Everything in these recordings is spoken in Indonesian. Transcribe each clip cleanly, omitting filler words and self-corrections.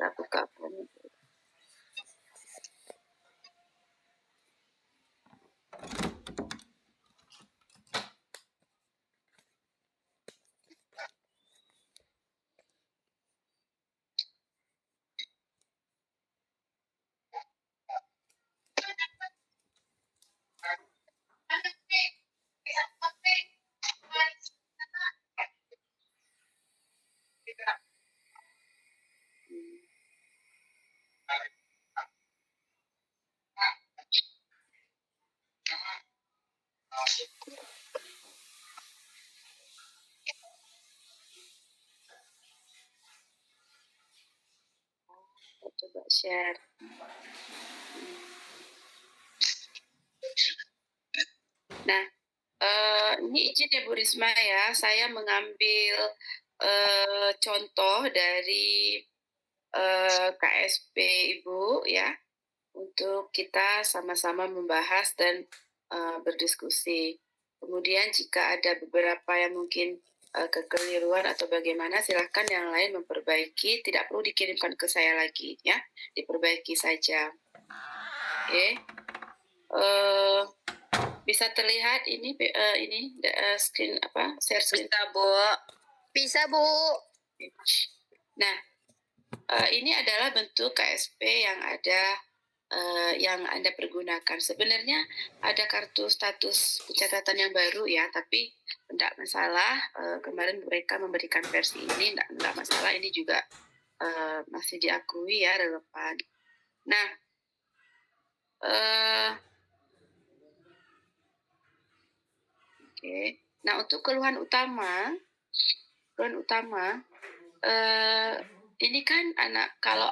Kita buka form. Coba share. Nah, ini izin ya Bu Risma ya, saya mengambil contoh dari KSP Ibu ya, untuk kita sama-sama membahas dan berdiskusi. Kemudian jika ada beberapa yang mungkin kekeliruan atau bagaimana, silahkan yang lain memperbaiki, tidak perlu dikirimkan ke saya lagi ya, diperbaiki saja. Oke. Bisa terlihat ini screen share screen. Bisa Bu. Nah, ini adalah bentuk KSP yang ada yang Anda pergunakan. Sebenarnya ada kartu status pencatatan yang baru ya, tapi tidak masalah. Kemarin mereka memberikan versi ini, tidak masalah. Ini juga masih diakui ya, relevan. Nah, oke. Nah, untuk keluhan utama ini kan kalau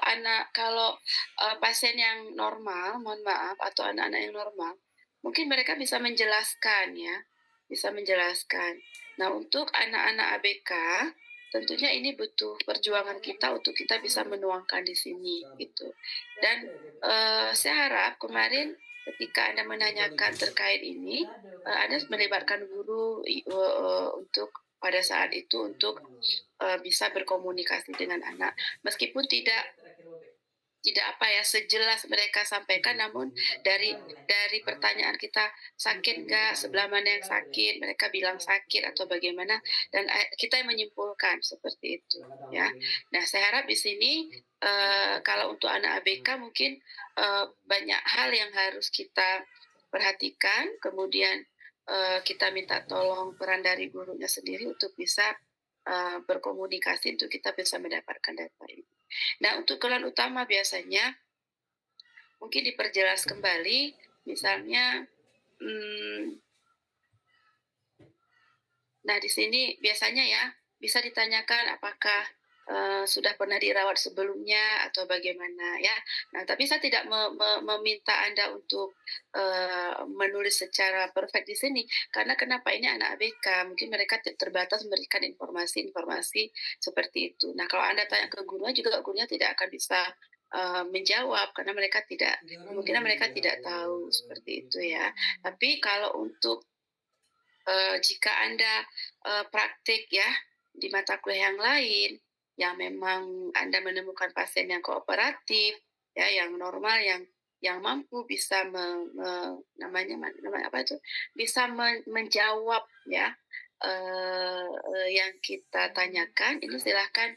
pasien yang normal, mohon maaf, atau anak-anak yang normal, mungkin mereka bisa menjelaskan ya, bisa menjelaskan. Nah, untuk anak-anak ABK, tentunya ini butuh perjuangan kita untuk kita bisa menuangkan di sini gitu. Dan saya harap kemarin ketika Anda menanyakan terkait ini, Anda melibatkan guru untuk pada saat itu untuk bisa berkomunikasi dengan anak, meskipun tidak sejelas mereka sampaikan, namun dari pertanyaan kita, sakit nggak, sebelah mana yang sakit, mereka bilang sakit atau bagaimana, dan kita yang menyimpulkan seperti itu ya. Nah, saya harap di sini kalau untuk anak ABK mungkin banyak hal yang harus kita perhatikan, kemudian kita minta tolong peran dari gurunya sendiri untuk bisa berkomunikasi untuk kita bisa mendapatkan data ini. Nah, untuk keluhan utama biasanya mungkin diperjelas kembali, misalnya, nah di sini biasanya ya bisa ditanyakan apakah sudah pernah dirawat sebelumnya atau bagaimana ya. Nah, tapi saya tidak meminta Anda untuk menulis secara perfect di sini, karena kenapa, ini anak ABK, mungkin mereka terbatas memberikan informasi-informasi seperti itu. Nah, kalau Anda tanya ke gurunya juga, gurunya tidak akan bisa menjawab karena kemungkinan mereka tidak tahu seperti itu ya. Tapi kalau untuk jika Anda praktik ya di mata kuliah yang lain, yang memang Anda menemukan pasien yang kooperatif, ya, yang normal, yang mampu bisa bisa menjawab ya yang kita tanyakan, ini silahkan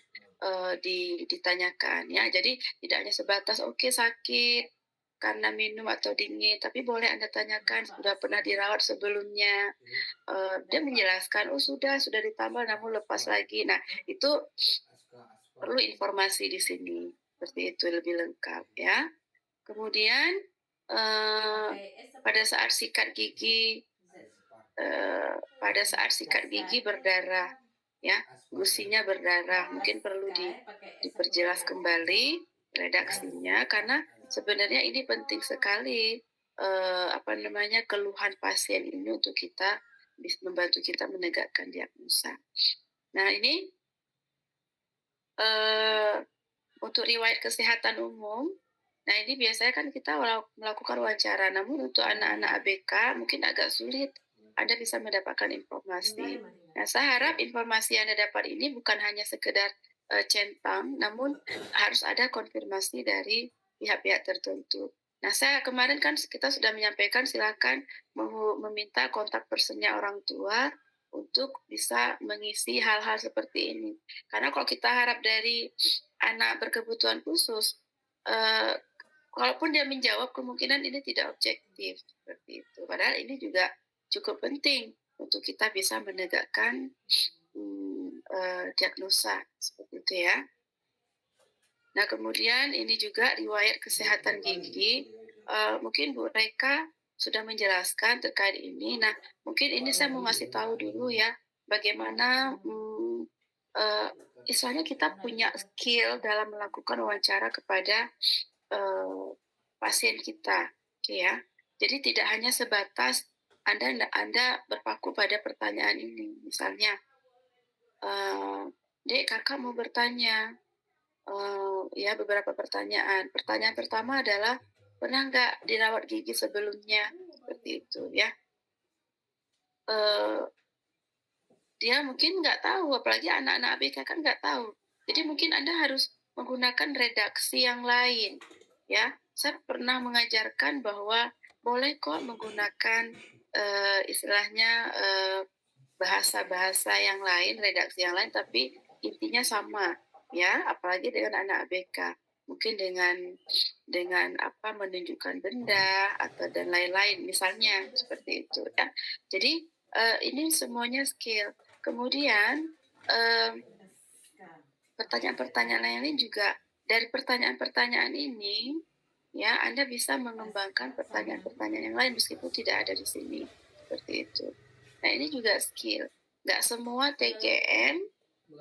ditanyakan ya. Jadi tidak hanya sebatas oke, sakit karena minum atau dingin, tapi boleh Anda tanyakan sudah pernah dirawat sebelumnya. Dia menjelaskan, oh sudah ditambal namun lepas lagi. Nah, itu perlu informasi di sini seperti itu lebih lengkap ya. Kemudian pada saat sikat gigi berdarah ya, gusinya berdarah, mungkin perlu diperjelas kembali redaksinya, karena sebenarnya ini penting sekali keluhan pasien ini untuk kita bisa membantu kita menegakkan diagnosa. Nah, ini untuk riwayat kesehatan umum. Nah, ini biasanya kan kita melakukan wawancara, namun untuk anak-anak ABK mungkin agak sulit Anda bisa mendapatkan informasi. Nah, saya harap informasi yang Anda dapat ini bukan hanya sekedar centang, namun harus ada konfirmasi dari pihak-pihak tertentu. Nah, saya kemarin kan kita sudah menyampaikan silakan meminta kontak personnya orang tua untuk bisa mengisi hal-hal seperti ini. Karena kalau kita harap dari anak berkebutuhan khusus, eee, kalaupun dia menjawab kemungkinan ini tidak objektif, seperti itu. Padahal ini juga cukup penting untuk kita bisa menegakkan, diagnosa, seperti itu ya. Nah, kemudian ini juga riwayat kesehatan gigi, mungkin Bu Reka sudah menjelaskan terkait ini. Nah, mungkin ini saya mau ngasih tahu dulu ya, bagaimana, eee, istilahnya kita punya skill dalam melakukan wawancara kepada, eee, pasien kita, oke ya. Jadi tidak hanya sebatas Anda berpaku pada pertanyaan ini, misalnya, eee, "Dek, Kakak mau bertanya." Ya beberapa pertanyaan. Pertanyaan pertama adalah, "Pernah nggak dirawat gigi sebelumnya?" Seperti itu ya. Eee, Dia mungkin nggak tahu, apalagi anak-anak ABK kan nggak tahu. Jadi mungkin Anda harus menggunakan redaksi yang lain, ya. Saya pernah mengajarkan bahwa boleh kok menggunakan, istilahnya, bahasa-bahasa yang lain, redaksi yang lain, tapi intinya sama, ya, apalagi dengan anak ABK. Mungkin dengan apa, menunjukkan benda atau dan lain-lain, misalnya seperti itu ya. Jadi, ini semuanya skill. Kemudian, eee, pertanyaan-pertanyaan lain juga dari pertanyaan-pertanyaan ini, ya, Anda bisa mengembangkan pertanyaan-pertanyaan yang lain meskipun tidak ada di sini, seperti itu. Nah, ini juga skill. Nggak semua TGN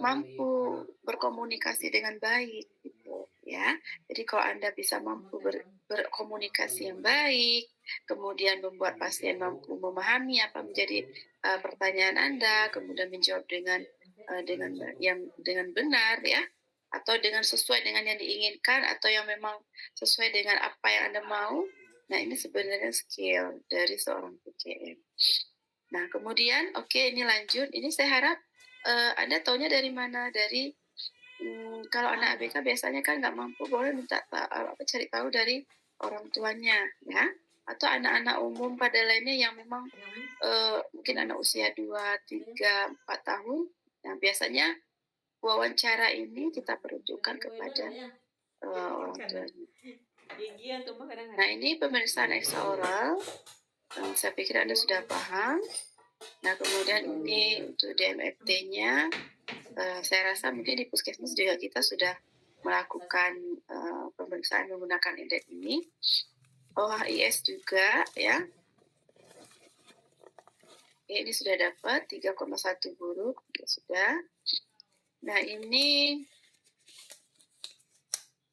mampu berkomunikasi dengan baik, gitu ya. Jadi kalau Anda bisa mampu berkomunikasi yang baik, kemudian membuat pasien mampu memahami apa menjadi pertanyaan Anda, kemudian menjawab dengan benar ya, atau dengan sesuai dengan yang diinginkan atau yang memang sesuai dengan apa yang Anda mau. Nah, ini sebenarnya skill dari seorang PKM. Nah, kemudian ini lanjut. Ini saya harap, Anda taunya dari mana? Dari, kalau anak ABK biasanya kan nggak mampu, boleh minta cari tahu dari orang tuanya, ya. Atau anak-anak umum pada lainnya yang memang, mungkin anak usia 2, 3, 4 tahun. Nah, biasanya wawancara ini kita peruntukkan kepada, orang tuanya. Nah, ini pemeriksaan eksa oral, saya pikir Anda sudah paham. Nah, kemudian ini untuk DMFT-nya, saya rasa mungkin di puskesmas juga kita sudah melakukan, pemeriksaan menggunakan indeks ini. OHIS juga ya. Ini sudah dapat 3,1 buruk, ya sudah. Nah, ini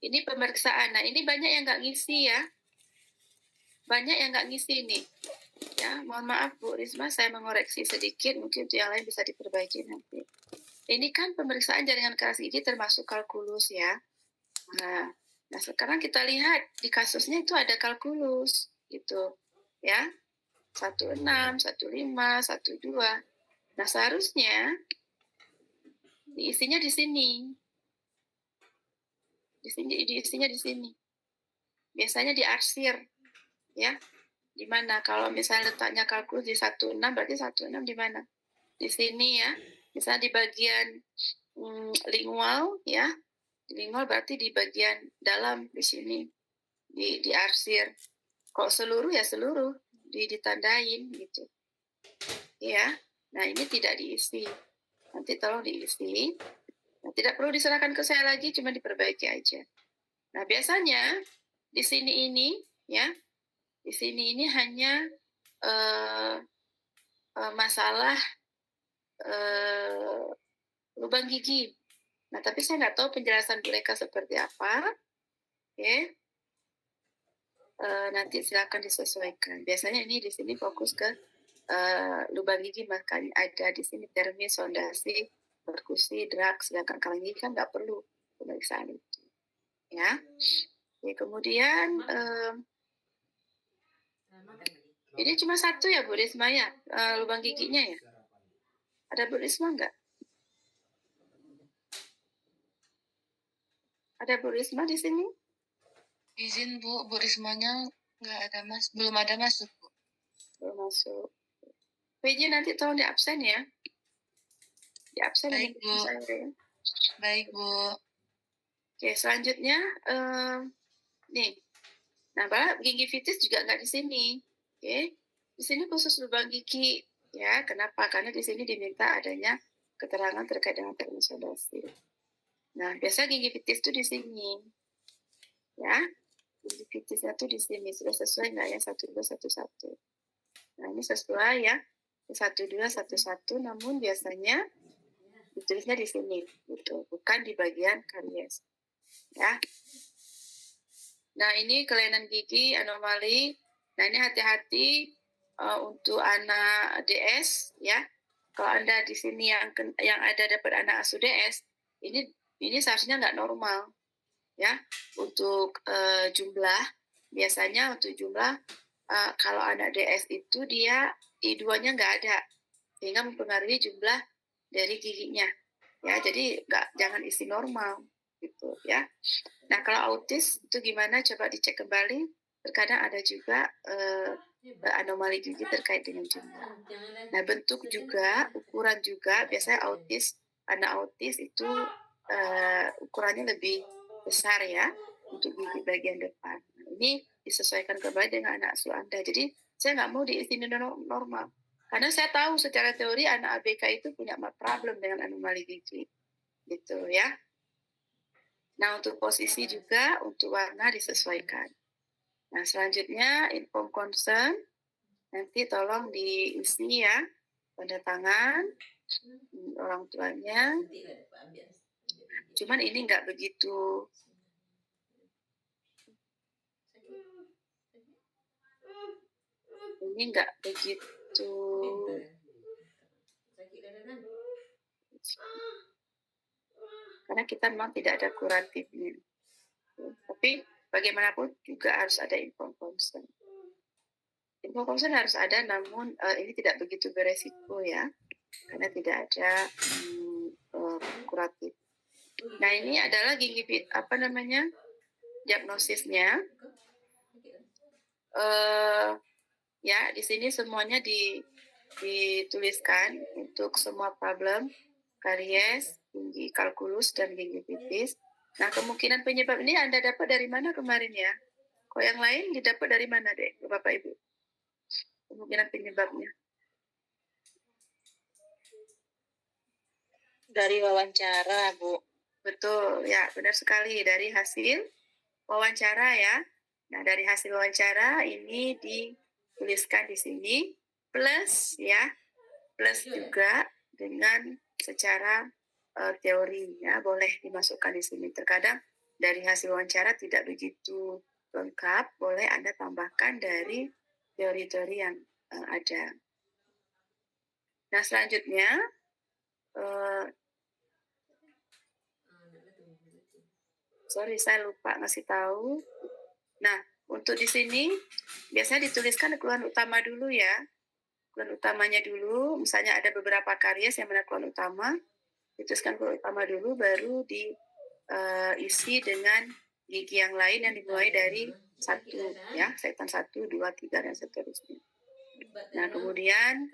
pemeriksaan. Nah, ini banyak yang nggak ngisi ya. Banyak yang nggak ngisi nih. Ya, mohon maaf Bu Risma, saya mengoreksi sedikit, mungkin untuk yang lain bisa diperbaiki nanti. Ini kan pemeriksaan jaringan keras gigi termasuk kalkulus ya. Nah, sekarang kita lihat di kasusnya itu ada kalkulus gitu ya. 16, 15, 12. Nah, seharusnya diisinya di sini. Diisinya di sini. Biasanya diarsir ya. Di mana? Kalau misalnya letaknya kalkulus di 16, berarti 16 di mana? Di sini ya. Misalnya di bagian lingual ya. Lingual berarti di bagian dalam di sini. Diarsir. Kalau seluruh ya seluruh ditandain gitu. Ya. Nah, ini tidak diisi. Nanti tolong diisi. Nah, tidak perlu diserahkan ke saya lagi, cuma diperbaiki aja. Nah, biasanya di sini ini ya, di sini ini hanya masalah lubang gigi. Nah, tapi saya nggak tahu penjelasan mereka seperti apa. Oke. Nanti silakan disesuaikan. Biasanya ini di sini fokus ke lubang gigi, makanya ada di sini termis, sondasi, perkusi, drag, sedangkan kalau gigi kan nggak perlu pemeriksaan itu. Ya. Oke, kemudian ini cuma satu ya Bu Risma ya, lubang giginya ya? Ada Bu Risma nggak? Ada Bu Risma di sini? Izin Bu, Bu Rismanya nggak ada belum ada masuk Bu. Belum masuk. PJ nanti tolong di absen ya. Di absen Baik ini Bu. saya ya. Baik Bu. Oke, selanjutnya nih. Nah, bahwa gingivitis juga nggak di sini. Oke. Di sini khusus lubang gigi ya. Kenapa? Karena di sini diminta adanya keterangan terkait dengan termosodasi. Nah, biasa gingivitis itu di sini. Ya. Gingivitisnya tuh di sini. Sudah sesuai nggak ya 1211? Nah, ini sesuai ya. 1211, namun biasanya ditulisnya di sini gitu, bukan di bagian karies. Ya. Nah, ini kelainan gigi anomali. Nah, ini hati-hati untuk anak DS ya. Kalau Anda di sini yang ada dapat anak asuh DS, ini seharusnya nggak normal ya. Untuk jumlah, biasanya untuk jumlah kalau anak DS itu dia I2-nya nggak ada, sehingga mempengaruhi jumlah dari giginya ya. Jadi jangan isi normal gitu ya. Nah, kalau autis itu gimana? Coba dicek kembali. Terkadang ada juga anomali gigi terkait dengan jumlah. Nah, bentuk juga, ukuran juga. Biasanya anak autis itu ukurannya lebih besar ya untuk gigi bagian depan. Nah, ini disesuaikan kembali dengan anak asuh Anda. Jadi saya nggak mau diisi normal. Karena saya tahu secara teori anak ABK itu punya problem dengan anomali gigi. Gitu ya. Nah, untuk posisi juga, untuk warna disesuaikan. Nah, selanjutnya, inform concern. Nanti tolong diisi ya, tanda tangan, orang tuanya. Cuman ini nggak begitu. Ini nggak begitu. Karena kita memang tidak ada kuratifnya. Tapi bagaimanapun juga harus ada inform concern. Inform concern harus ada, namun ini tidak begitu beresiko ya, karena tidak ada kuratif. Nah, ini adalah diagnosisnya. Ya, di sini semuanya dituliskan untuk semua problem karies, gigi kalkulus, dan gingivitis. Nah, kemungkinan penyebab ini Anda dapat dari mana kemarin ya? Kok yang lain didapat dari mana deh, Bapak Ibu? Kemungkinan penyebabnya. Dari wawancara, Bu. Betul, ya benar sekali. Dari hasil wawancara ya. Nah, dari hasil wawancara ini dituliskan di sini. Plus ya, plus juga dengan secara teori ya, boleh dimasukkan di sini. Terkadang dari hasil wawancara tidak begitu lengkap, boleh Anda tambahkan dari teori-teori yang ada. Nah, selanjutnya sorry saya lupa ngasih tahu. Nah, untuk di sini biasanya dituliskan keluhan utama dulu ya. Keluhan utamanya dulu, misalnya ada beberapa karies yang mana keluhan utama, dituliskan keluhan utama dulu, baru diisi dengan gigi yang lain yang dimulai dari 1 ya, setan 1, 2, 3 dan seterusnya. Nah, kemudian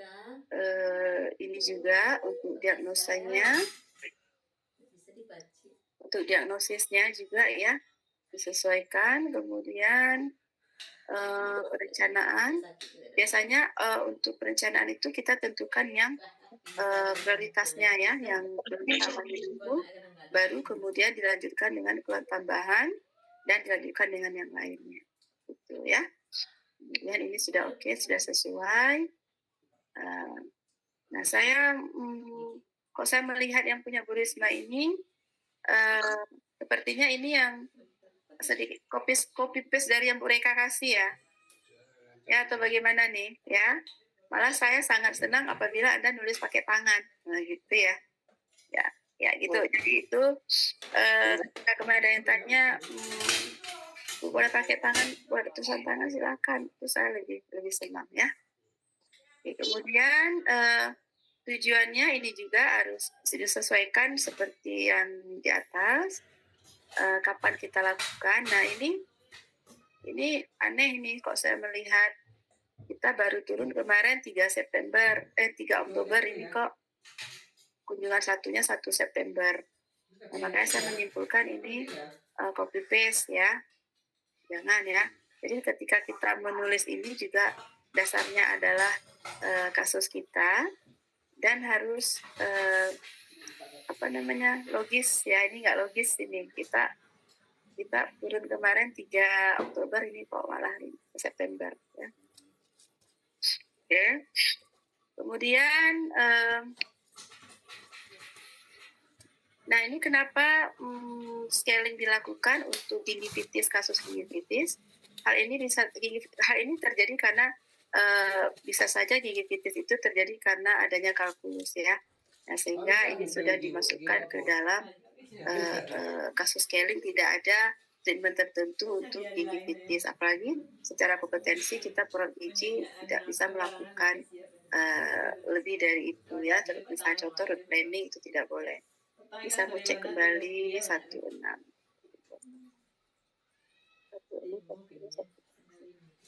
ini juga untuk diagnosanya, untuk diagnosisnya juga ya disesuaikan. Kemudian perencanaan, biasanya untuk perencanaan itu kita tentukan yang prioritasnya ya, yang pertama dulu, baru kemudian dilanjutkan dengan keluhan tambahan dan dilanjutkan dengan yang lainnya, gitu ya. Kemudian ini sudah oke, sudah sesuai. Nah, kok saya melihat yang punya Bu Risma ini sepertinya ini yang sedikit copy paste dari yang Bu Reka kasih ya, atau bagaimana nih ya. Malah saya sangat senang apabila Anda nulis pakai tangan, nah gitu ya gitu. Jadi itu kemarin ada yang tanya boleh pakai tangan buat tulisan tangan, silakan, itu saya lebih senang ya. Oke, kemudian tujuannya ini juga harus disesuaikan seperti yang di atas. kapan kita lakukan. Nah ini aneh nih kok saya melihat kita baru turun kemarin 3 Oktober ini kok kunjungan satunya 1 September. Nah, makanya saya menyimpulkan ini copy paste ya. Jangan ya. Jadi ketika kita menulis ini juga dasarnya adalah kasus kita dan harus logis ya. Ini nggak logis ini. Kita turun kemarin 3 Oktober ini kok malah September ya. Oke. Kemudian nah ini kenapa scaling dilakukan untuk gingivitis, kasus gingivitis. Hal ini terjadi karena bisa saja gingivitis itu terjadi karena adanya kalkulus ya. Nah, sehingga ini sudah dimasukkan ke dalam kasus scaling, tidak ada treatment tertentu untuk gingivitis. Apalagi secara kompetensi kita prodi tidak bisa melakukan lebih dari itu ya. Terus misalnya contoh root planning itu tidak boleh. Bisa cek kembali 16.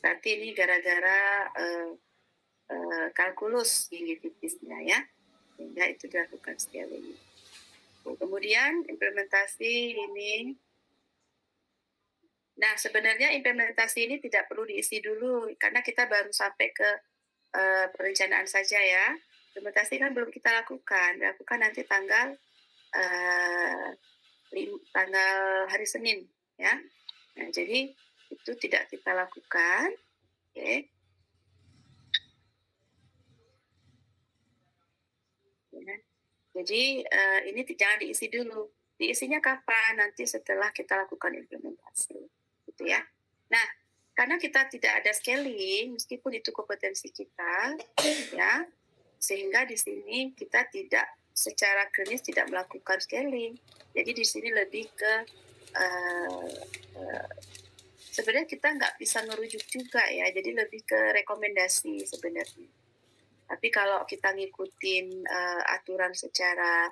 Berarti ini gara-gara kalkulus gingivitisnya ya, sehingga itu dilakukan scaling. Kemudian implementasi ini. Nah, sebenarnya implementasi ini tidak perlu diisi dulu karena kita baru sampai ke perencanaan saja ya. Implementasi kan belum kita lakukan nanti tanggal hari Senin ya. Nah, jadi itu tidak kita lakukan. Oke. Ya. Jadi ini jangan diisi dulu. Diisinya kapan? Nanti setelah kita lakukan implementasi. Gitu ya. Nah, karena kita tidak ada scaling, meskipun itu kompetensi kita, ya, sehingga di sini kita tidak secara klinis tidak melakukan scaling. Jadi di sini lebih ke sebenarnya kita nggak bisa merujuk juga ya, jadi lebih ke rekomendasi sebenarnya. Tapi kalau kita ngikutin aturan secara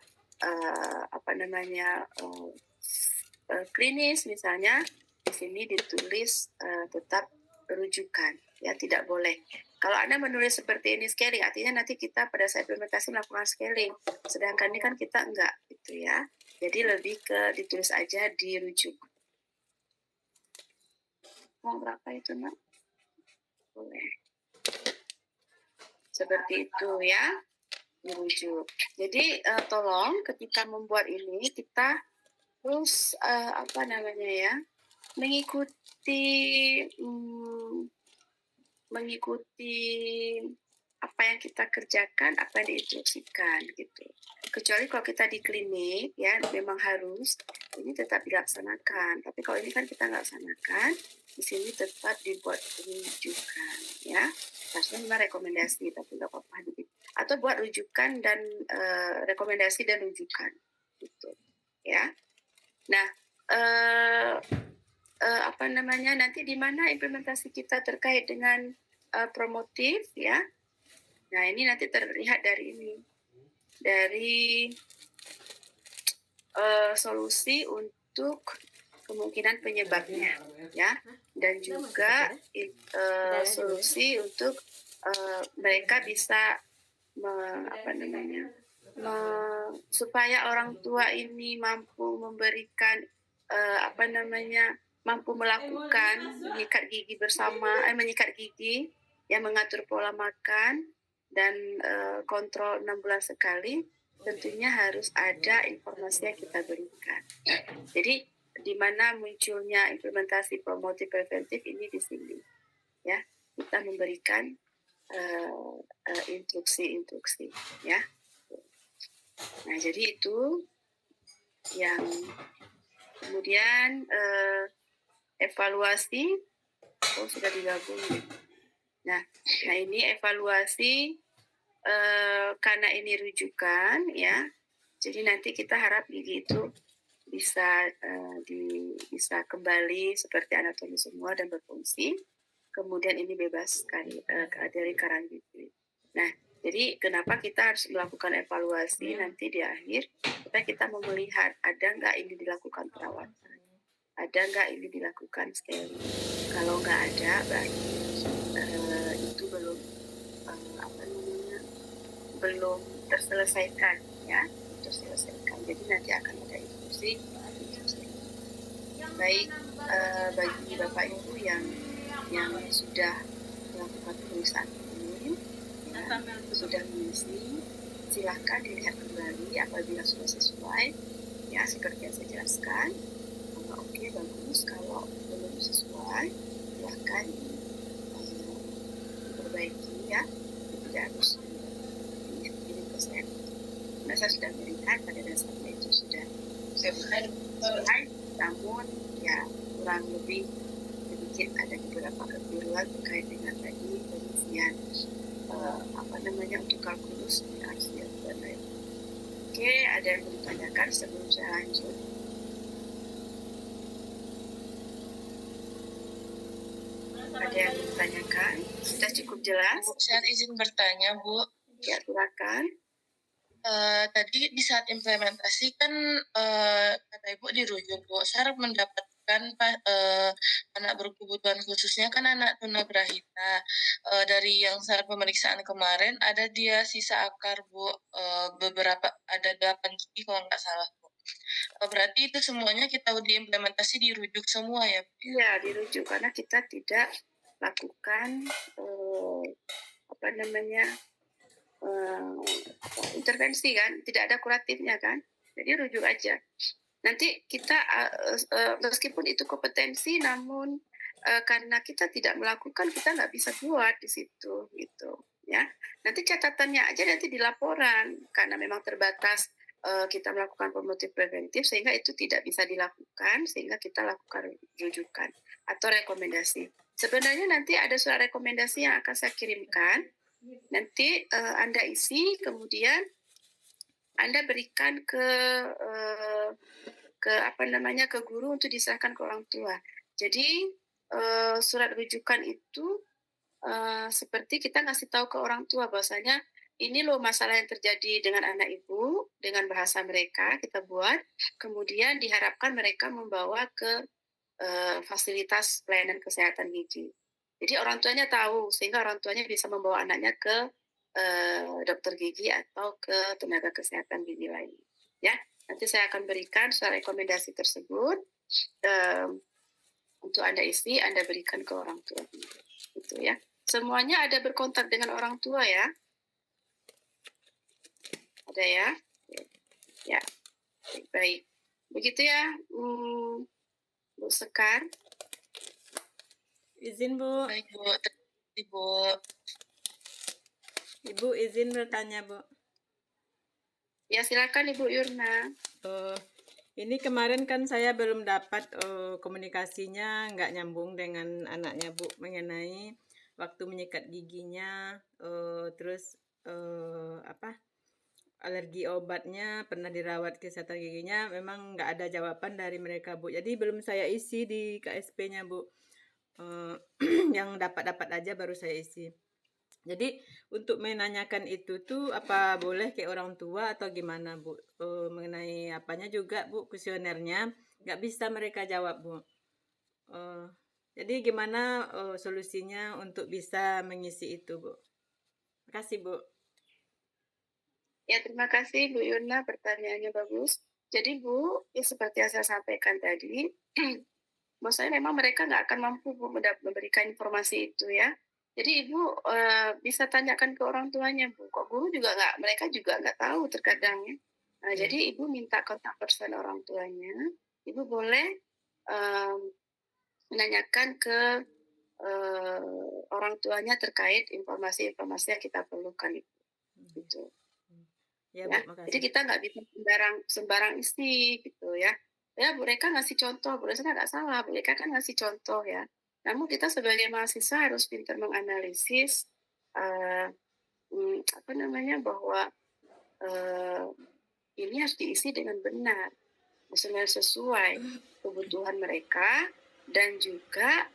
klinis misalnya, di sini ditulis tetap rujukan, ya tidak boleh. Kalau Anda menulis seperti ini scaling, artinya nanti kita pada saat implementasi melakukan scaling. Sedangkan ini kan kita enggak, gitu ya. Jadi lebih ke ditulis aja dirujuk. Mau berapa itu, Nak? Boleh. Seperti itu ya, dirujuk. Jadi tolong ketika membuat ini kita terus mengikuti apa yang kita kerjakan, apa yang diinstruksikan gitu. Kecuali kalau kita di klinik ya memang harus ini tetap dilaksanakan. Tapi kalau ini kan kita nggak laksanakan, di sini tetap dibuat rujukan ya. Harusnya memang rekomendasi tapi nggak apa-apa gitu. Atau buat rujukan dan rekomendasi dan rujukan gitu ya. Nah nanti di mana implementasi kita terkait dengan promotif ya. Nah ini nanti terlihat dari ini, dari solusi untuk kemungkinan penyebabnya ya, dan juga solusi untuk mereka bisa supaya orang tua ini mampu memberikan mampu melakukan menyikat gigi bersama, menyikat gigi, yang mengatur pola makan dan kontrol 6 bulan sekali, tentunya harus ada informasi yang kita berikan. Jadi di mana munculnya implementasi promotif preventif ini di sini, ya kita memberikan instruksi-instruksi, ya. Nah jadi itu yang kemudian evaluasi sudah digabung. Nah ini evaluasi karena ini rujukan ya. Jadi nanti kita harap gigi itu bisa kembali seperti anatomi semua dan berfungsi. Kemudian ini bebas dari karang gigi. Nah, jadi kenapa kita harus melakukan evaluasi nanti di akhir supaya kita mau melihat ada nggak ini dilakukan perawatan. ada nggak ini dilakukan sekali. Kalau nggak ada, berarti itu belum belum terselesaikan, ya, terselesaikan. Jadi nanti akan ada instruksi. Baik, bagi Bapak Ibu yang sudah melakukan pemeriksaan umum, ya, sudah mengisi, silahkan dilihat kembali apabila sudah sesuai, ya, seperti yang saya jelaskan. Kalau oke, bagus. Kalau belum sesuai, silahkan diperbaiki, ya. Tidak harus ini persen. Karena saya sudah melihat pada dasarnya itu sudah sesuai, namun ya kurang lebih sedikit ada beberapa kekeliruan terkait dengan tadi pengisian untuk kalkulus hasil dan lain. Oke, ada yang mau ditanyakan sebelum saya lanjut? Ada yang ditanyakan? Sudah cukup jelas? Bu, saya izin bertanya, Bu. Ya, silakan. Tadi di saat implementasi kan kata Ibu dirujuk, Bu. Saya mendapatkan anak berkebutuhan khususnya kan anak tunagrahita. Dari yang saat pemeriksaan kemarin ada dia sisa akar, Bu. Beberapa ada 8 gigi kalau nggak salah, Bu. Berarti itu semuanya kita diimplementasi dirujuk semua ya, Bu? Iya, dirujuk karena kita tidak lakukan intervensi kan, tidak ada kuratifnya kan, jadi rujuk aja. Nanti kita meskipun itu kompetensi, namun karena kita tidak melakukan, kita nggak bisa buat di situ gitu, ya. Nanti catatannya aja nanti di laporan karena memang terbatas kita melakukan promotif preventif sehingga itu tidak bisa dilakukan, sehingga kita lakukan rujukan atau rekomendasi. Sebenarnya nanti ada surat rekomendasi yang akan saya kirimkan. Nanti Anda isi, kemudian Anda berikan ke guru untuk diserahkan ke orang tua. Jadi surat rujukan itu seperti kita ngasih tahu ke orang tua bahwasanya ini loh masalah yang terjadi dengan anak ibu, dengan bahasa mereka kita buat, kemudian diharapkan mereka membawa ke fasilitas pelayanan kesehatan gigi. Jadi orang tuanya tahu, sehingga orang tuanya bisa membawa anaknya ke dokter gigi atau ke tenaga kesehatan gigi lain. Ya, nanti saya akan berikan surat rekomendasi tersebut untuk Anda isi, Anda berikan ke orang tua. Itu ya. Semuanya ada berkontak dengan orang tua ya. Ada ya? Ya. Baik. Begitu ya, Bu Sekar. Izin, Bu. Baik, Bu. Ibu. Ibu izin bertanya, Bu. Ya, silakan Ibu Yurna. Ini kemarin kan saya belum dapat komunikasinya nggak nyambung dengan anaknya, Bu, mengenai waktu menyikat giginya, terus alergi obatnya, pernah dirawat kesehatan giginya, memang nggak ada jawaban dari mereka, Bu. Jadi belum saya isi di KSP-nya, Bu. Yang dapat aja baru saya isi. Jadi untuk menanyakan itu tuh apa boleh ke orang tua atau gimana, Bu? Mengenai apanya juga, Bu, kuesionernya nggak bisa mereka jawab, Bu. Jadi gimana solusinya untuk bisa mengisi itu, Bu? Terima kasih, Bu. Ya, terima kasih Bu Yurna, pertanyaannya bagus. Jadi Bu, ya seperti yang saya sampaikan tadi, bahwasanya memang mereka nggak akan mampu Bu memberikan informasi itu ya. Jadi Ibu bisa tanyakan ke orang tuanya Bu. Kok guru juga nggak, mereka juga nggak tahu terkadang ya. Nah, jadi Ibu minta kontak person orang tuanya. Ibu boleh menanyakan ke orang tuanya terkait informasi-informasi yang kita perlukan itu. Gitu. Ya, Ya. Bu, Jadi kita nggak bisa sembarang isi gitu ya. Ya, Bu Reka ngasih contoh, Bu Reka nggak salah, Bu Reka kan ngasih contoh ya. Namun kita sebagai mahasiswa harus pintar menganalisis bahwa ini harus diisi dengan benar, maksudnya sesuai kebutuhan mereka dan juga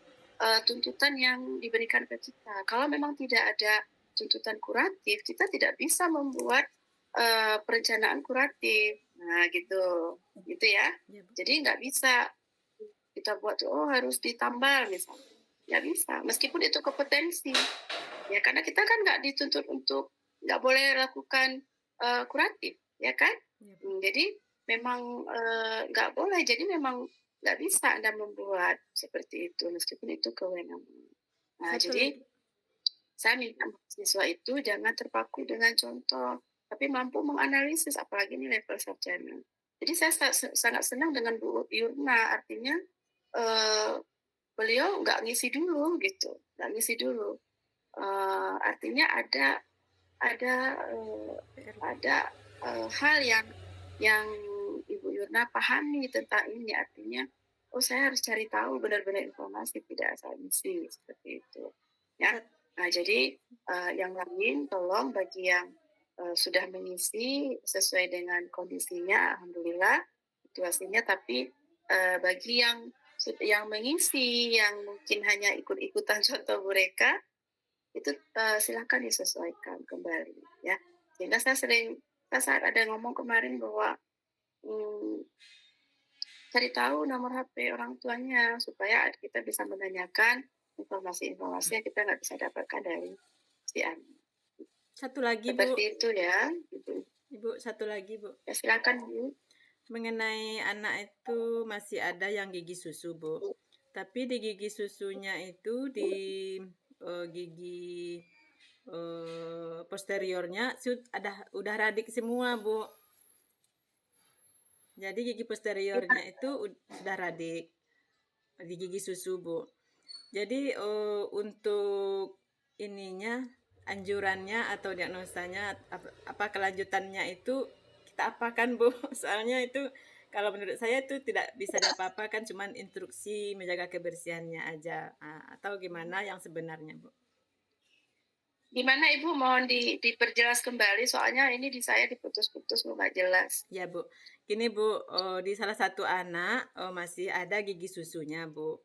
tuntutan yang diberikan ke kita. Kalau memang tidak ada tuntutan kuratif, kita tidak bisa membuat perencanaan kuratif. Nah, gitu ya. Jadi nggak bisa kita buat tuh, oh harus ditambal misalnya. Nggak bisa, meskipun itu kompetensi. Ya karena kita kan nggak dituntut untuk nggak boleh lakukan kuratif, ya kan? Ya, Bu. Jadi memang nggak boleh. Jadi memang nggak bisa Anda membuat seperti itu meskipun itu kewenangan. Nah, Satu jadi lagi. saya minta mahasiswa itu jangan terpaku dengan contoh, tapi mampu menganalisis, apalagi ini level sarjana. Jadi saya sangat senang dengan Bu Yurna, artinya beliau nggak ngisi dulu gitu, nggak ngisi dulu. Artinya ada PR. hal yang Ibu Yurna pahami tentang ini, artinya oh saya harus cari tahu benar-benar informasi, tidak asal ngisi seperti itu. Ya. Sat- Nah, jadi yang lain tolong bagi yang sudah mengisi sesuai dengan kondisinya, alhamdulillah situasinya. Tapi bagi yang mengisi, yang mungkin hanya ikut-ikutan contoh mereka, itu silakan disesuaikan kembali, ya. Sehingga saya saat ada ngomong kemarin bahwa cari tahu nomor HP orang tuanya supaya kita bisa menanyakan informasi-informasi yang kita nggak bisa dapatkan dari si anak. Satu lagi, Bu. Seperti itu ya, Ibu, satu lagi, Bu. Ya, silakan Bu. Mengenai anak itu masih ada yang gigi susu, Bu. Tapi di gigi susunya itu di gigi posteriornya udah radik semua, Bu. Jadi gigi posteriornya itu sudah radik di gigi susu, Bu. Jadi untuk ininya anjurannya atau diagnosanya apa kelanjutannya itu kita apakan, Bu? Soalnya itu kalau menurut saya itu tidak bisa diapa-apakan, cuman instruksi menjaga kebersihannya aja. Atau gimana yang sebenarnya, Bu? Gimana Ibu, mohon diperjelas kembali, soalnya ini di saya diputus-putus, nggak jelas. Ya, Bu. Gini, Bu, di salah satu anak masih ada gigi susunya, Bu.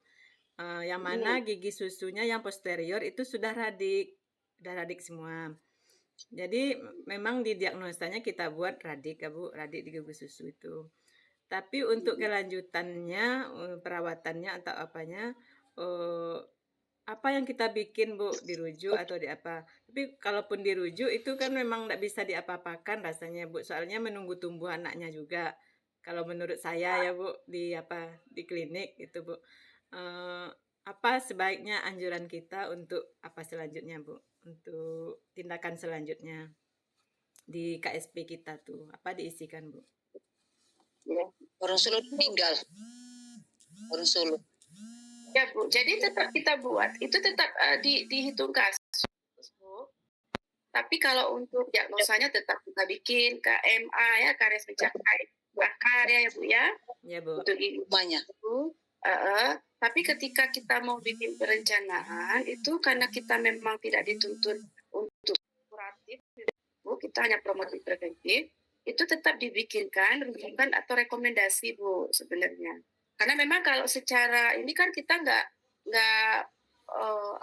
Yang mana gigi susunya yang posterior itu sudah radik semua. Jadi memang didiagnosanya kita buat radik ya, Bu, radik di gigi susu itu. Tapi untuk kelanjutannya, perawatannya atau apanya, apa yang kita bikin, Bu, dirujuk atau di apa. Tapi kalaupun dirujuk itu kan memang nggak bisa diapa-apakan rasanya, Bu. Soalnya menunggu tumbuh anaknya juga. Kalau menurut saya ya, Bu, di klinik itu, Bu. Apa sebaiknya anjuran kita untuk apa selanjutnya, Bu? Untuk tindakan selanjutnya di KSP kita tuh, apa diisikan, Bu? Ya. Orang Solo meninggal. Orang Solo. Ya Bu, jadi tetap kita buat, itu tetap dihitung kasus, Bu. Tapi kalau untuk diagnosanya tetap kita bikin KMA ya, karya sejak karya ya Bu ya. Ya, Bu. Untuk Rumahnya. itu. Tapi ketika kita mau bikin perencanaan itu karena kita memang tidak dituntut untuk kuratif, Bu, kita hanya promotif preventif, itu tetap dibikinkan rujukan atau rekomendasi, Bu, sebenarnya. Karena memang kalau secara ini kan kita nggak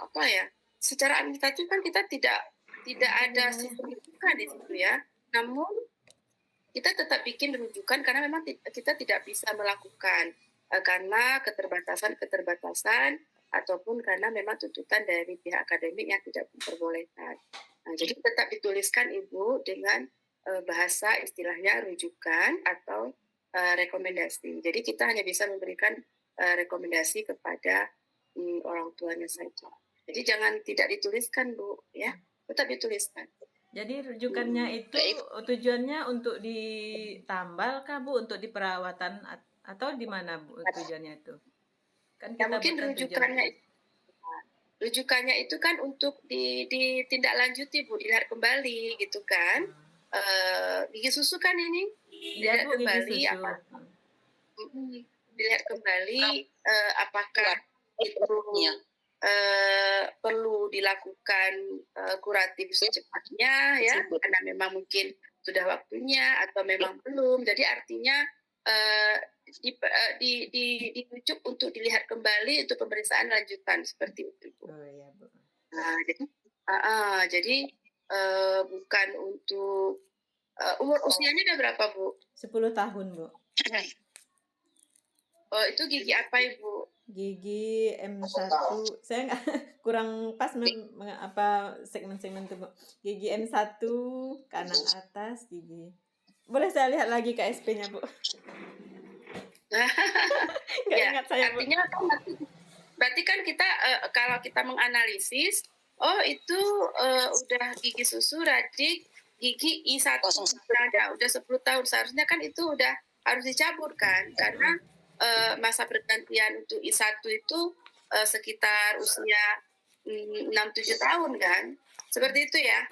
apa ya, secara administratif kan kita tidak ada sistem rujukan di situ ya. Namun kita tetap bikin rujukan karena memang kita tidak bisa melakukan karena keterbatasan ataupun karena memang tuntutan dari pihak akademik yang tidak memperbolehkan. Nah, jadi tetap dituliskan Ibu dengan bahasa istilahnya rujukan atau rekomendasi. Jadi kita hanya bisa memberikan rekomendasi kepada orang tuanya saja. Jadi jangan tidak dituliskan, Bu, ya. Tetap dituliskan. Jadi rujukannya itu tujuannya untuk ditambal kah, Bu, untuk diperawatan atau di mana, Bu, tujuannya itu? Kan Ya, kita mungkin rujukannya itu kan untuk ditindaklanjuti, Bu, dilihat kembali gitu kan. Gigi susu kan ini Iya, Bu, gigi susu. Dilihat kembali apakah itu perlu dilakukan kuratif secepatnya ya, karena memang mungkin sudah waktunya atau memang belum. Jadi artinya dirujuk untuk dilihat kembali untuk pemeriksaan lanjutan seperti itu, Bu. Oh iya, Bu. Nah, jadi bukan untuk umur usianya udah berapa, Bu? 10 tahun, Bu. Oh, itu gigi apa, Ibu? Gigi M1, saya nggak kurang pas apa segmen-segmen itu, Bu. Gigi M1 kanan atas gigi. Boleh saya lihat lagi KSP-nya, Bu? Nggak Ya, ingat saya, Bu. artinya kan berarti kan kita kalau kita menganalisis, oh itu udah gigi susu, radik, gigi I1 misalnya udah 10 tahun, seharusnya kan itu udah harus dicabut kan, karena masa pergantian untuk I1 itu sekitar usia 6-7 tahun kan, seperti itu ya.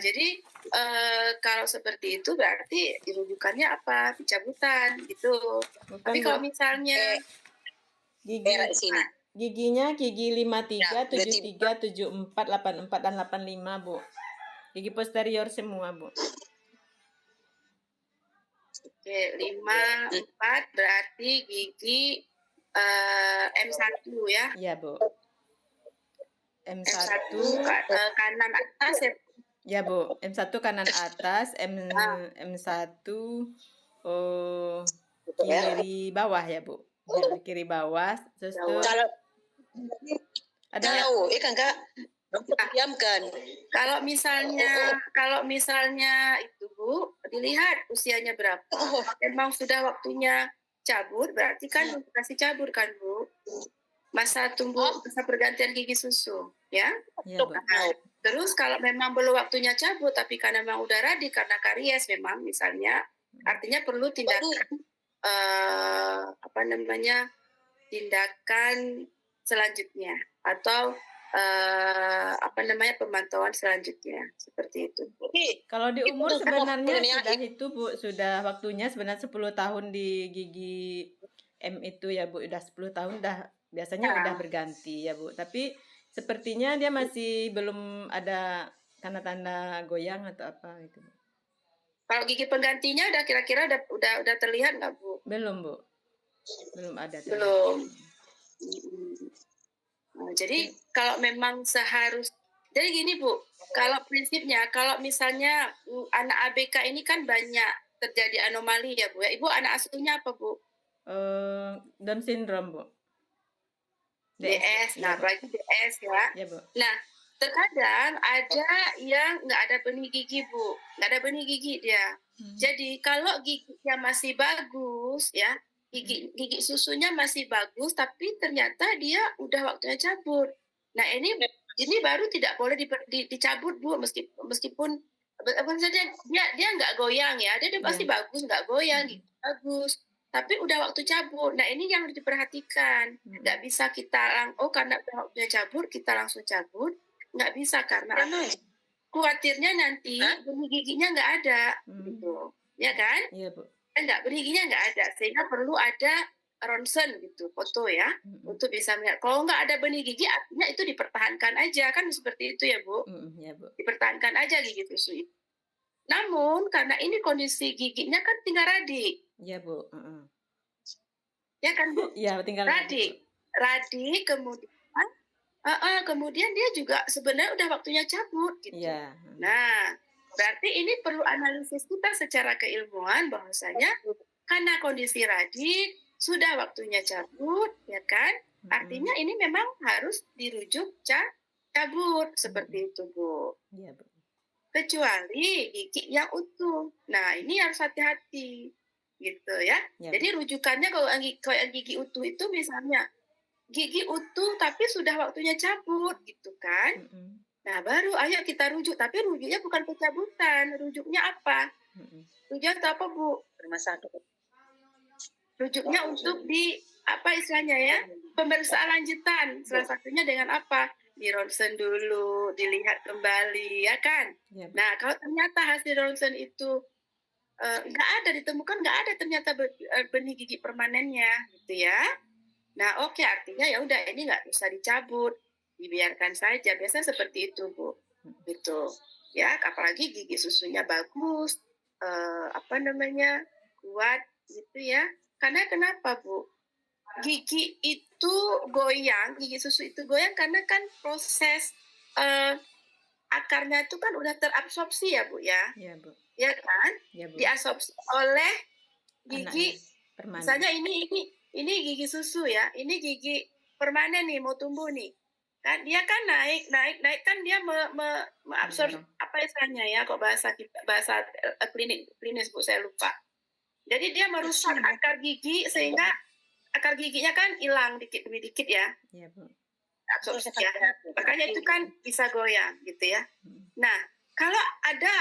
Jadi kalau seperti itu berarti rujukannya apa? Pencabutan gitu. Bukan, Tapi Bu. kalau misalnya Merah di sini. Giginya gigi 53, Ya, berarti 73, 74, 84, dan 85, Bu. Gigi posterior semua, Bu. Oke, 5, 4 berarti gigi M1 ya. Iya, Bu. M1 M1, kanan atas ya. ya, Bu. M1 kanan atas, M1 kiri bawah ya, Bu. Kiri bawah, terus tuh Kalau ada tahu, kan Kak, diamkan. Kalau misalnya itu Bu, dilihat usianya berapa. Emang sudah waktunya cabut, berarti kan kasih cabut kan Bu. Masa pergantian gigi susu, ya. ya, Bu. Nah, terus kalau memang belum waktunya cabut, tapi karena memang udah radik karena karies memang misalnya, artinya perlu tindakan tindakan selanjutnya atau pemantauan selanjutnya seperti itu. Kalau di umur sebenarnya sudah itu, Bu, sudah waktunya sebenarnya 10 tahun di gigi M itu ya, Bu. Udah 10 tahun biasanya udah berganti ya, Bu. Tapi sepertinya dia masih belum ada tanda-tanda goyang atau apa gitu, Bu. Kalau gigi penggantinya udah kira-kira udah terlihat nggak, Bu? Belum, Bu. Belum ada. Belum. Nah, jadi kalau memang jadi gini Bu, kalau prinsipnya kalau misalnya anak ABK ini kan banyak terjadi anomali ya Bu ya. Ibu anak asuhnya apa Bu? Down syndrome, Bu. DS, ya, Bu. apalagi DS ya. Ya, Bu. Nah, terkadang ada yang nggak ada benih gigi Bu, nggak ada benih gigi dia. Jadi kalau giginya masih bagus ya, gigi susunya masih bagus, tapi ternyata dia udah waktunya cabut. Nah ini baru tidak boleh dicabut Bu, meskipun dia nggak goyang ya, dia pasti bagus, nggak goyang, gigi bagus. Tapi udah waktu cabut. Nah ini yang harus diperhatikan. Nggak bisa kita karena udah waktunya cabut kita langsung cabut. Nggak bisa karena khawatirnya nanti benih giginya nggak ada, gitu, ya kan? Iya, Bu. Benih giginya nggak ada, sehingga perlu ada ronsen gitu, foto ya, untuk bisa melihat. Kalau nggak ada benih gigi, artinya itu dipertahankan aja, kan seperti itu ya Bu? Ya, Bu. Dipertahankan aja gigi susu itu. Namun karena ini kondisi giginya kan tinggal radik. Iya, Bu. Ya kan Bu? Iya, tinggal radik, kemudian dia juga sebenarnya udah waktunya cabut gitu. Iya. Nah, berarti ini perlu analisis kita secara keilmuan bahwasanya karena kondisi radik sudah waktunya cabut, ya kan? Artinya ini memang harus dirujuk cabut seperti itu, Bu. Iya, Bu. Kecuali gigi yang utuh. Nah, ini harus hati-hati gitu ya. Jadi rujukannya kalau yang gigi utuh itu misalnya gigi utuh tapi sudah waktunya cabut gitu kan. Nah baru ayo kita rujuk, tapi rujuknya bukan pencabutan, rujuknya apa? Rujuknya apa Bu? Rujuknya untuk istilahnya ya, pemeriksaan lanjutan, salah satunya dengan apa? Di ronsen dulu, dilihat kembali ya kan. Nah kalau ternyata hasil ronsen itu nggak ada ditemukan, nggak ada ternyata benih gigi permanennya gitu ya. Nah, oke, artinya ya udah ini nggak bisa dicabut, dibiarkan saja. Biasanya seperti itu, Bu. Gitu. Ya, apalagi gigi susunya bagus, kuat gitu ya. Karena kenapa, Bu? Gigi itu goyang, gigi susu itu goyang karena kan proses akarnya itu kan udah terabsorpsi ya, Bu ya. Iya, Bu. Ya kan? Ya, Bu. Diabsorpsi oleh gigi. Misalnya ini ini gigi susu ya, ini gigi permanen nih mau tumbuh nih. Kan dia kan naik kan dia mengabsorb apa istilahnya ya, kok bahasa klinis Bu saya lupa. Jadi dia merusak akar gigi sehingga akar giginya kan hilang dikit demi dikit ya. Iya, Bu. Absorpsi ya. Makanya itu kan bisa goyang gitu ya. Nah, kalau ada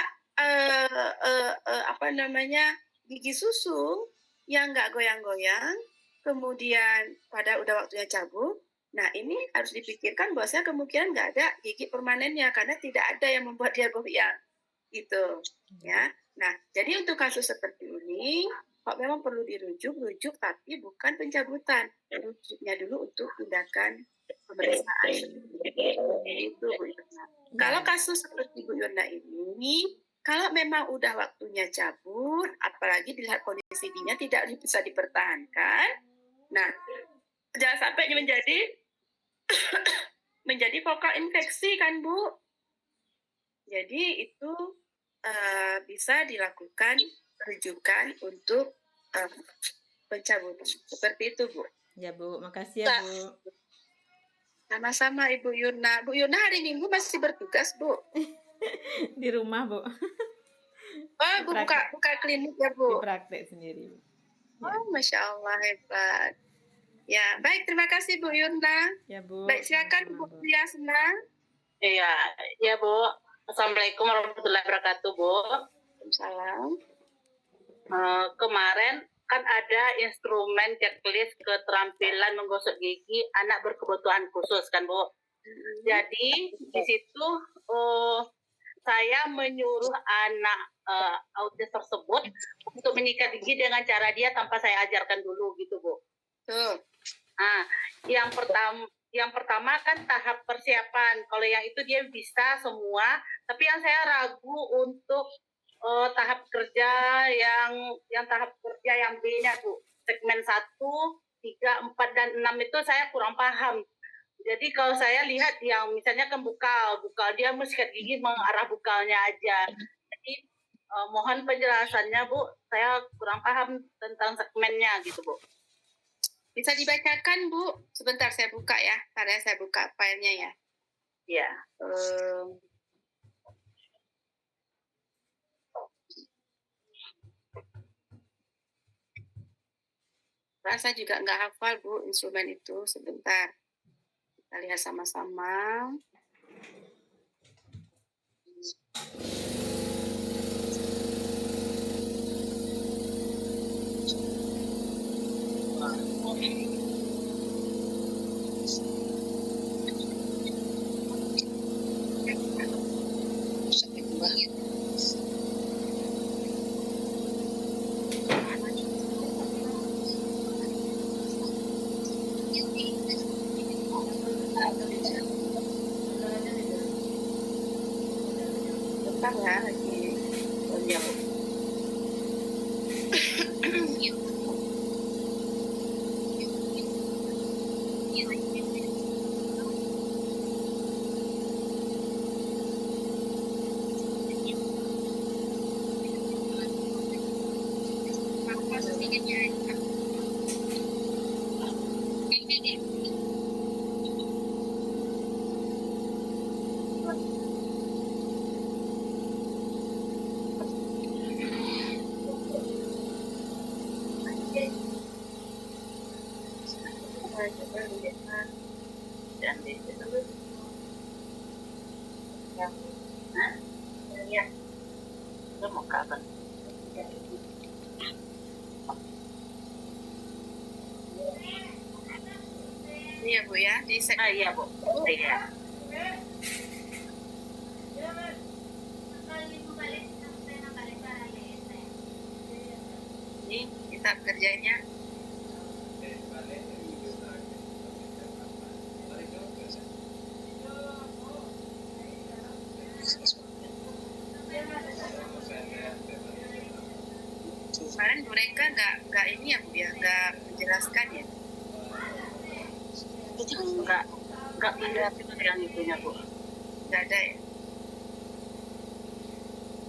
apa namanya gigi susu yang nggak goyang-goyang, kemudian pada udah waktunya cabut, nah ini harus dipikirkan bahwasanya kemungkinan nggak ada gigi permanennya karena tidak ada yang membuat dia goyang, gitu ya. Nah, jadi untuk kasus seperti ini, kok memang perlu rujuk, tapi bukan pencabutan, rujuknya dulu untuk tindakan pemeriksaan. Itu Bu Yurna. Kalau kasus seperti Bu Yurna ini, kalau memang udah waktunya cabut, apalagi dilihat kondisi giginya tidak bisa dipertahankan, nah jangan sampai menjadi vokal infeksi kan Bu. Jadi itu bisa dilakukan rujukan untuk pencabutan. Seperti itu Bu. Ya Bu, makasih ya Bu. Sama-sama Ibu Yurna. Bu Yurna hari Minggu masih bertugas Bu? Di rumah Bu. Oh, Bu buka klinik ya Bu? Di praktek sendiri Bu. Ya. Oh, Masya Allah, hebat. Ya, baik, terima kasih Bu Yurna. Ya Bu. Baik, silakan Bu Priyasna. Iya Bu. Assalamualaikum warahmatullahi wabarakatuh Bu. Salam. Kemarin kan ada instrumen checklist keterampilan menggosok gigi anak berkebutuhan khusus kan Bu. Jadi di situ saya menyuruh anak autis tersebut untuk menyikat gigi dengan cara dia tanpa saya ajarkan dulu gitu Bu. Nah, yang pertama kan tahap persiapan. Kalau yang itu dia bisa semua, tapi yang saya ragu untuk tahap kerja yang tahap kerja yang B-nya Bu. Segmen 1, 3, 4 dan 6 itu saya kurang paham. Jadi kalau saya lihat yang misalnya kan bukal dia mensikat gigi mengarah bukalnya aja. Jadi mohon penjelasannya Bu, saya kurang paham tentang segmennya gitu Bu. Bisa dibacakan Bu? Sebentar saya buka ya, karena saya buka filenya ya. Iya. Saya juga nggak hafal Bu instrumen itu. Sebentar. Kita lihat sama-sama. Bentar ya, lagi. Oh, iya, Bu. Iya Bu ya, di Iya Bu. Iya. Ini kita kerjanya. Kemarin mereka nggak ini ya Bu ya, nggak menjelaskan ya. Enggak lihat yang itunya Bu. Nggak ada ya.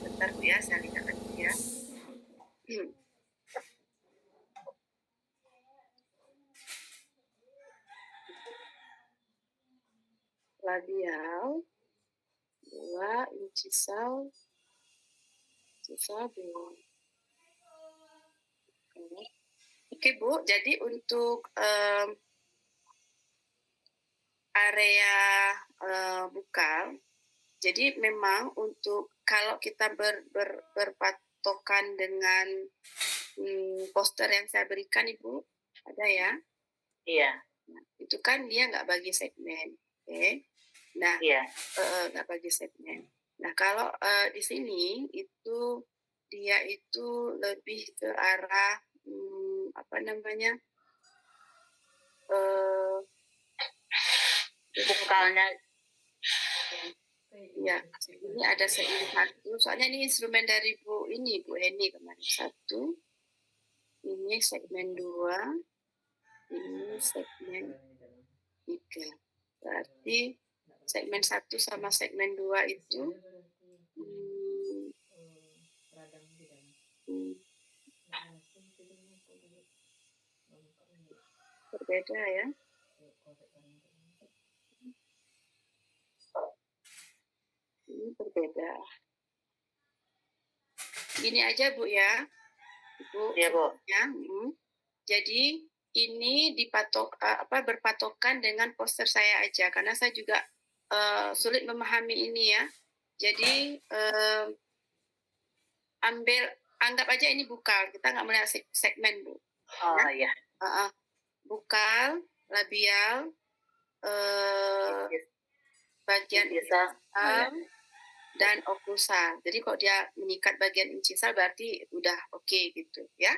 Bentar Bu ya, saya lihat lagi ya. labial, 2 incisal, incisal 2. Oke Bu, jadi untuk area bukal, jadi memang untuk kalau kita berpatokan dengan poster yang saya berikan Ibu, ada ya? Iya, Nah, itu kan dia nggak bagi segmen, oke? Nah, iya. nggak bagi segmen. Nah, kalau di sini itu dia itu lebih ke arah apa namanya? Bukalnya Ya, ini ada seiring satu. Soalnya ini instrumen dari Bu Heni kemarin 1. Ini segmen 2. Ini segmen 3. Berarti segmen 1 sama segmen 2 itu berbeda ya. Ini berbeda. Gini aja Bu ya. Bu. Iya, Bu. Ya, Jadi ini berpatokan dengan poster saya aja karena saya juga sulit memahami ini ya. Jadi anggap aja ini bukal. Kita nggak melihat segmen Bu. Oh iya. Bukal, labial, bagian Incisal. dan oklusal. Jadi kalau dia mengikat bagian incisal berarti udah oke gitu ya.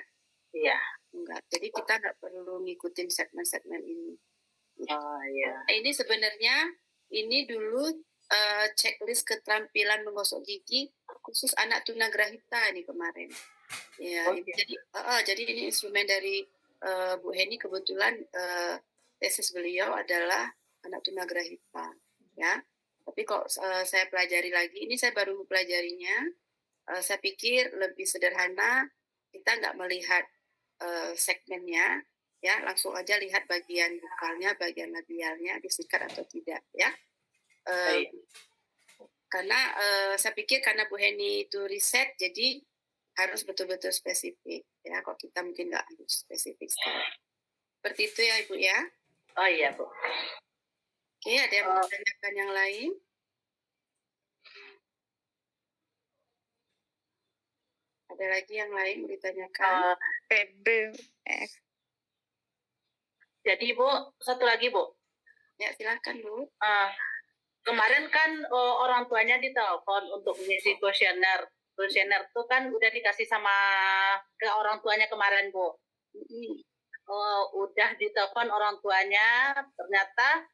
Iya. Enggak. Jadi kita nggak perlu ngikutin segmen-segmen ini. Oh iya. Ini sebenarnya ini dulu checklist keterampilan menggosok gigi khusus anak tunagrahita ini kemarin. Ya, jadi ini instrumen dari Bu Heni, kebetulan tesis beliau adalah anak tunagrahita, ya. Tapi kok saya pelajari lagi, ini saya baru mempelajarinya. Saya pikir lebih sederhana, kita nggak melihat segmennya, ya langsung aja lihat bagian bukalnya, bagian labialnya disikat atau tidak, ya. Karena saya pikir karena Bu Heni itu riset, jadi harus betul-betul spesifik, ya. Kok kita mungkin nggak harus spesifik sekali. Seperti itu ya Ibu ya. Oh iya Bu. Oke, ada yang mau ditanyakan yang lain? Ada lagi yang lain mau ditanyakan? PBF. Jadi Bu, satu lagi Bu. Ya silakan Bu. Kemarin kan orang tuanya ditelepon untuk mengisi kuesioner. Kuesioner itu kan udah dikasih sama ke orang tuanya kemarin Bu. Udah ditelepon orang tuanya, ternyata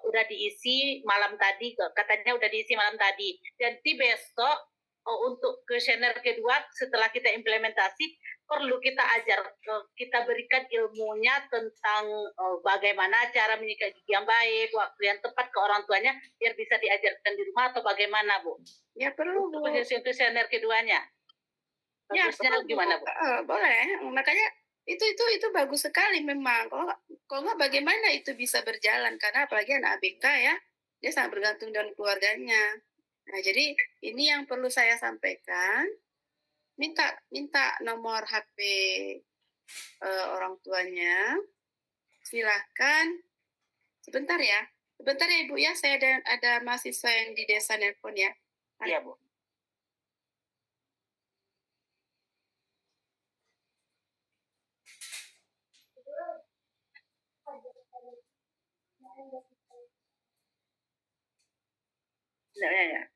udah diisi malam tadi, katanya udah diisi malam tadi. Jadi besok untuk kuesioner kedua setelah kita implementasi perlu kita ajar, kita berikan ilmunya tentang bagaimana cara menyikat gigi yang baik, waktu yang tepat ke orang tuanya biar bisa diajarkan di rumah atau bagaimana Bu? Ya perlu Bu. Kuesioner keduanya. Ya bagusnya gimana Bu? Boleh, makanya itu bagus sekali memang. Kalau nggak bagaimana itu bisa berjalan, karena apalagi anak ABK ya, dia sangat bergantung dengan keluarganya. Nah jadi ini yang perlu saya sampaikan, minta nomor HP orang tuanya, silahkan. Sebentar ya Ibu ya, saya ada mahasiswa yang di desa nelpon ya. Iya Bu. Ya.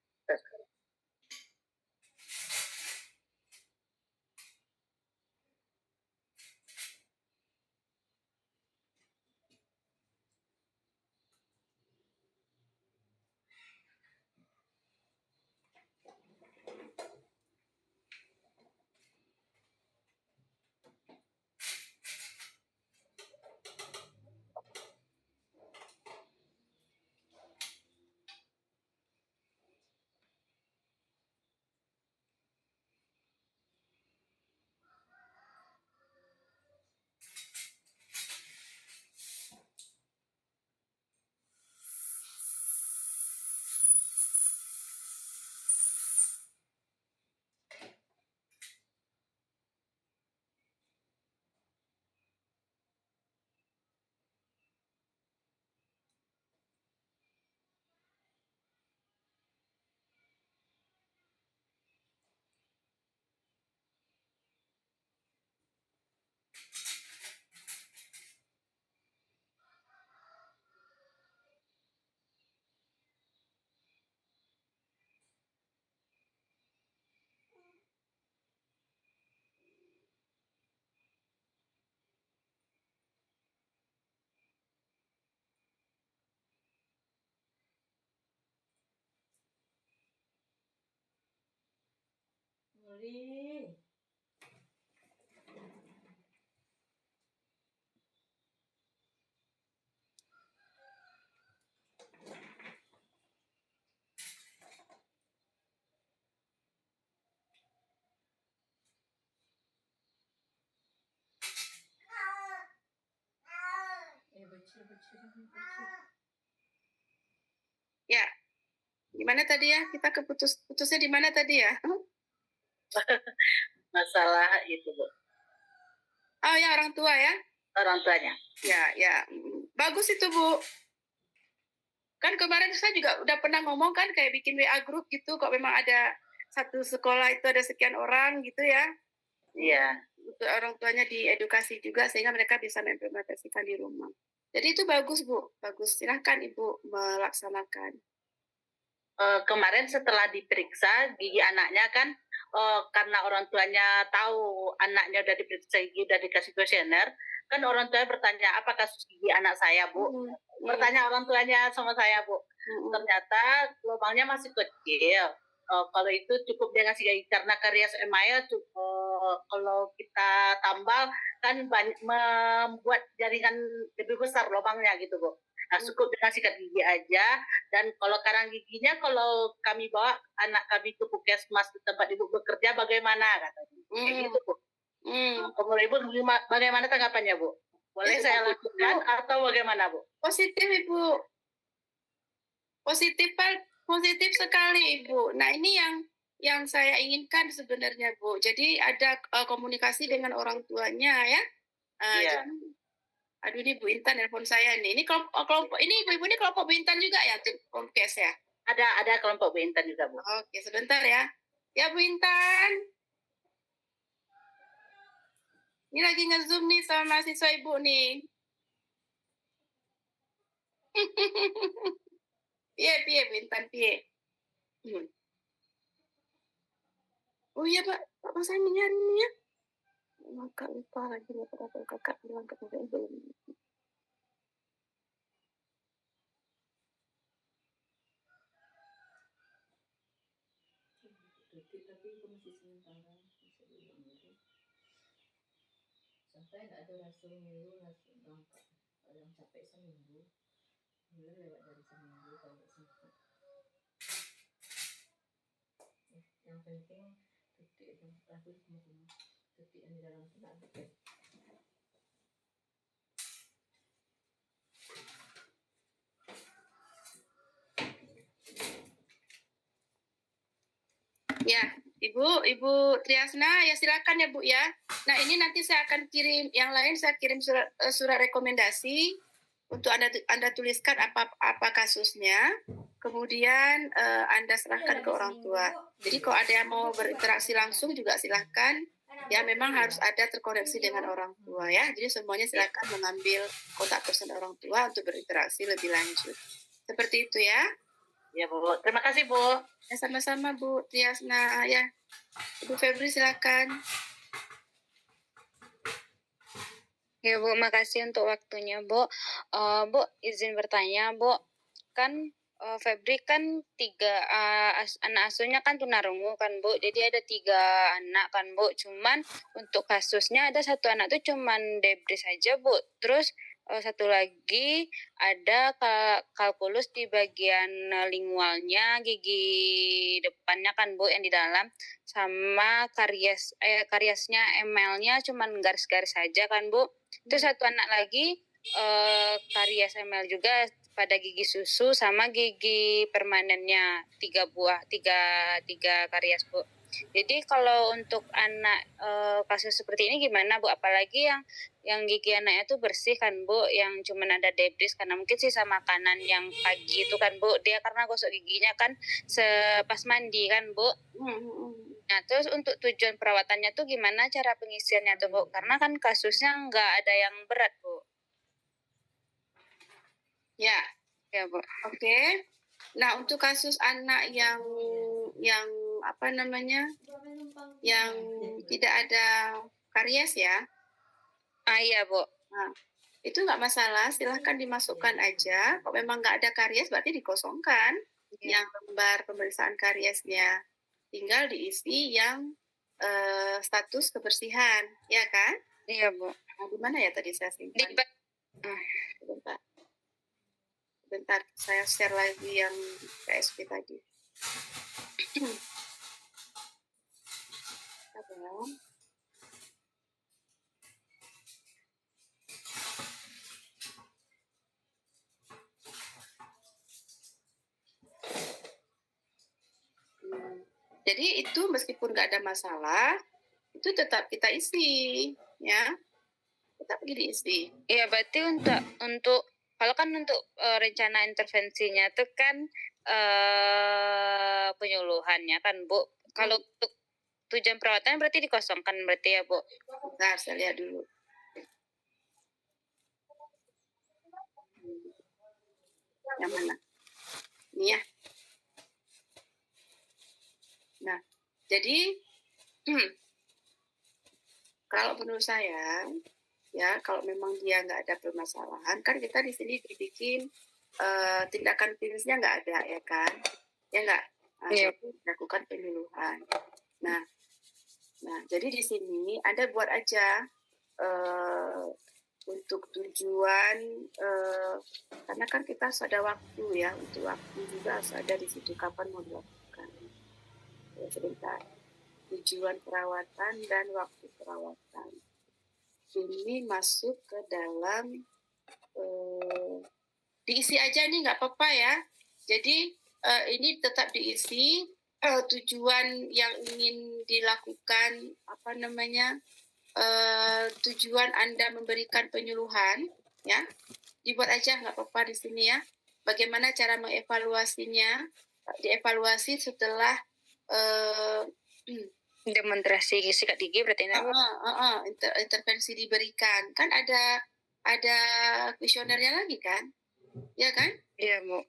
Nuri. Ya, gimana tadi ya? Kita putusnya di mana tadi ya? Masalah itu, Bu. Oh ya, orang tua ya? Orang tuanya. Ya. Bagus itu, Bu. Kan kemarin saya juga udah pernah ngomong kan, kayak bikin WA group gitu, kok memang ada satu sekolah itu ada sekian orang gitu ya. Iya. Untuk orang tuanya diedukasi juga sehingga mereka bisa mengimplementasikan di rumah. Jadi itu bagus, Bu. Bagus. Silahkan Ibu melaksanakan. Kemarin setelah diperiksa gigi anaknya kan, karena orang tuanya tahu anaknya udah diperiksa gigi, udah dikasih kuesioner, kan orang tuanya bertanya, apa kasus gigi anak saya, Bu? Bertanya orang tuanya sama saya, Bu. Ternyata lubangnya masih kecil. Kalau itu cukup dia ngasih gigi, karena karies email kalau kita tambal kan membuat jaringan lebih besar lubangnya gitu, Bu. Nah, cukup dikasih sikat gigi aja. Dan kalau karang giginya, kalau kami bawa anak kami ke puskesmas di tempat ibu bekerja, bagaimana katanya? Kayak gitu, Bu. Menurut ibu bagaimana tanggapannya, Bu? Boleh Itu saya bagus, lakukan Bu. atau bagaimana, Bu? Positif, Ibu. Positif sekali, Ibu. Nah, ini yang saya inginkan sebenarnya, Bu. Jadi ada komunikasi dengan orang tuanya ya. Iya. Jadi, aduh ini Bu Intan nelpon saya nih. Ini kelompok ini ibu-ibu ini kelompok Bu Intan juga ya, Komkes ya? Ada kelompok Bu Intan juga, Bu. Oke, sebentar ya. Ya Bu Intan. Ini lagi nge-zoom nih sama mahasiswa Ibu nih. Piye Bu Intan, piye? Oh iya Pak Mas Ani hari ini ya. Kakak lupa lagi apa kakak bilang ke saya belum. Tapi itu masih sementara, bisa diulang lagi. Sampai nggak ada langsung minggu langsung berangkat. Kalau yang capek seminggu, mulai lewat dari seminggu kalau nggak sempat. Yang penting titik itu aku semua titik yang di dalam kena. Ya, Ibu Triasna, ya silakan ya Bu ya. Nah ini nanti saya akan kirim yang lain, saya kirim surat rekomendasi untuk Anda tuliskan apa kasusnya, kemudian Anda serahkan ke orang tua. Jadi kalau ada yang mau berinteraksi langsung juga silakan. Ya memang harus ada terkoneksi dengan orang tua ya. Jadi semuanya silakan mengambil kontak person orang tua untuk berinteraksi lebih lanjut. Seperti itu ya. Ya Bu, terima kasih Bu. Ya sama-sama Bu Triasna ya. Ibu Febri silakan. Ya Bu, makasih untuk waktunya Bu. Bu, izin bertanya Bu, kan Febri kan 3 anak asuhnya kan tunarungu kan Bu, jadi ada 3 anak kan Bu, cuman untuk kasusnya ada 1 anak tuh cuman debris saja Bu, terus satu lagi ada kalkulus di bagian lingualnya, gigi depannya kan Bu yang di dalam, sama kariesnya emelnya cuman garis-garis saja kan Bu. Terus 1 anak lagi karies emel juga pada gigi susu sama gigi permanennya 3 karies Bu. Jadi kalau untuk anak kasus seperti ini gimana Bu? Apalagi yang gigi anaknya tuh bersih kan Bu, yang cuman ada debris karena mungkin sisa makanan yang pagi itu kan Bu, dia karena gosok giginya kan pas mandi kan Bu. Nah terus untuk tujuan perawatannya tuh gimana cara pengisiannya tuh Bu? Karena kan kasusnya nggak ada yang berat Bu. Ya, Ya Bu. oke. Nah, untuk kasus anak yang apa namanya, yang tidak ada karies ya, Iya Bu. nah, itu nggak masalah, silahkan dimasukkan aja. Kalau memang nggak ada karies, berarti dikosongkan yang lembar pemeriksaan kariesnya. Tinggal diisi yang status kebersihan, ya kan? Iya Bu. Nah, di mana ya tadi saya simpan? Bentar. Bentar, saya share lagi yang KSP tadi. Sabar. Jadi itu meskipun nggak ada masalah, itu tetap kita isi, ya, tetap diisi. Iya, berarti untuk kalau kan untuk rencana intervensinya itu kan penyuluhannya kan Bu. Kalau untuk tujuan perawatan berarti dikosongkan berarti ya Bu. Bentar, saya lihat dulu. Yang mana? Ini ya. Nah, jadi kalau menurut saya, ya kalau memang dia nggak ada permasalahan, kan kita di sini dibikin tindakan klinisnya nggak ada, ya kan? Ya nggak? Nah, Iya. jadi lakukan penyuluhan. Nah, jadi di sini Anda buat aja untuk tujuan, karena kan kita harus ada waktu ya, untuk waktu juga harus ada di situ kapan mau dilakukan. Ya, sebentar. Tujuan perawatan dan waktu perawatan. Ini masuk ke dalam, diisi aja nih, nggak apa-apa ya. Jadi ini tetap diisi tujuan yang ingin dilakukan, apa namanya, tujuan Anda memberikan penyuluhan, ya, dibuat aja nggak apa-apa di sini ya. Bagaimana cara mengevaluasinya? Dievaluasi setelah Demonstrasi sikat gigi berarti ini. intervensi diberikan. Kan ada kuesionernya lagi kan? Ya kan? Iya Bu.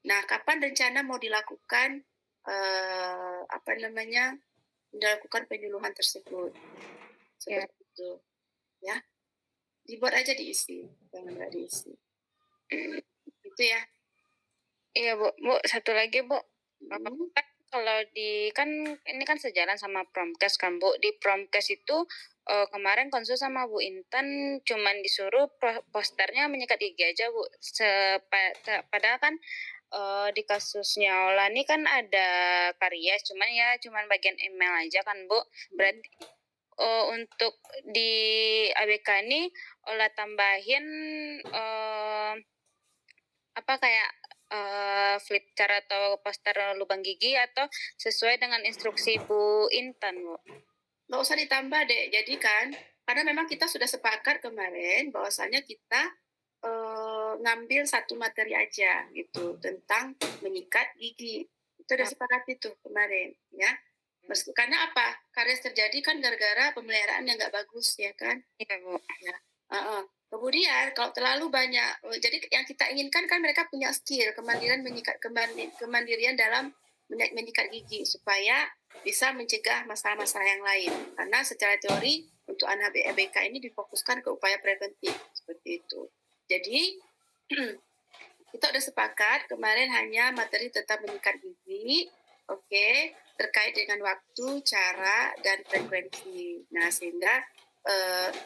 Nah, kapan rencana mau dilakukan apa namanya, dilakukan penyuluhan tersebut? Seperti itu, ya. Dibuat aja diisi, jangan nggak diisi. Itu ya. Iya Bu. Bu satu lagi Bu. Kan kalau kan ini kan sejalan sama Promkes kan Bu. Di Promkes itu kemarin konsul sama Bu Intan cuman disuruh posternya menyikat gigi aja Bu. Padahal kan di kasusnya Ola ini kan ada karies, cuman bagian email aja kan Bu. Berarti untuk di ABK ini Ola tambahin apa kayak flipchart atau poster lubang gigi atau sesuai dengan instruksi Bu Intan Bu? Nggak usah ditambah deh. Jadi kan, karena memang kita sudah sepakat kemarin bahwasanya kita ngambil satu materi aja gitu tentang menyikat gigi. Itu udah sepakat itu kemarin, ya. Karena apa? Karies terjadi kan gara-gara pemeliharaan yang nggak bagus, ya kan? Iya Bu. Ya. Kemudian kalau terlalu banyak, jadi yang kita inginkan kan mereka punya skill, kemandirian dalam menyikat gigi supaya bisa mencegah masalah-masalah yang lain. Karena secara teori untuk anak ABK ini difokuskan ke upaya preventif seperti itu. Jadi kita udah sepakat kemarin hanya materi tetap menyikat gigi, oke, terkait dengan waktu, cara, dan frekuensi. Nah, sehingga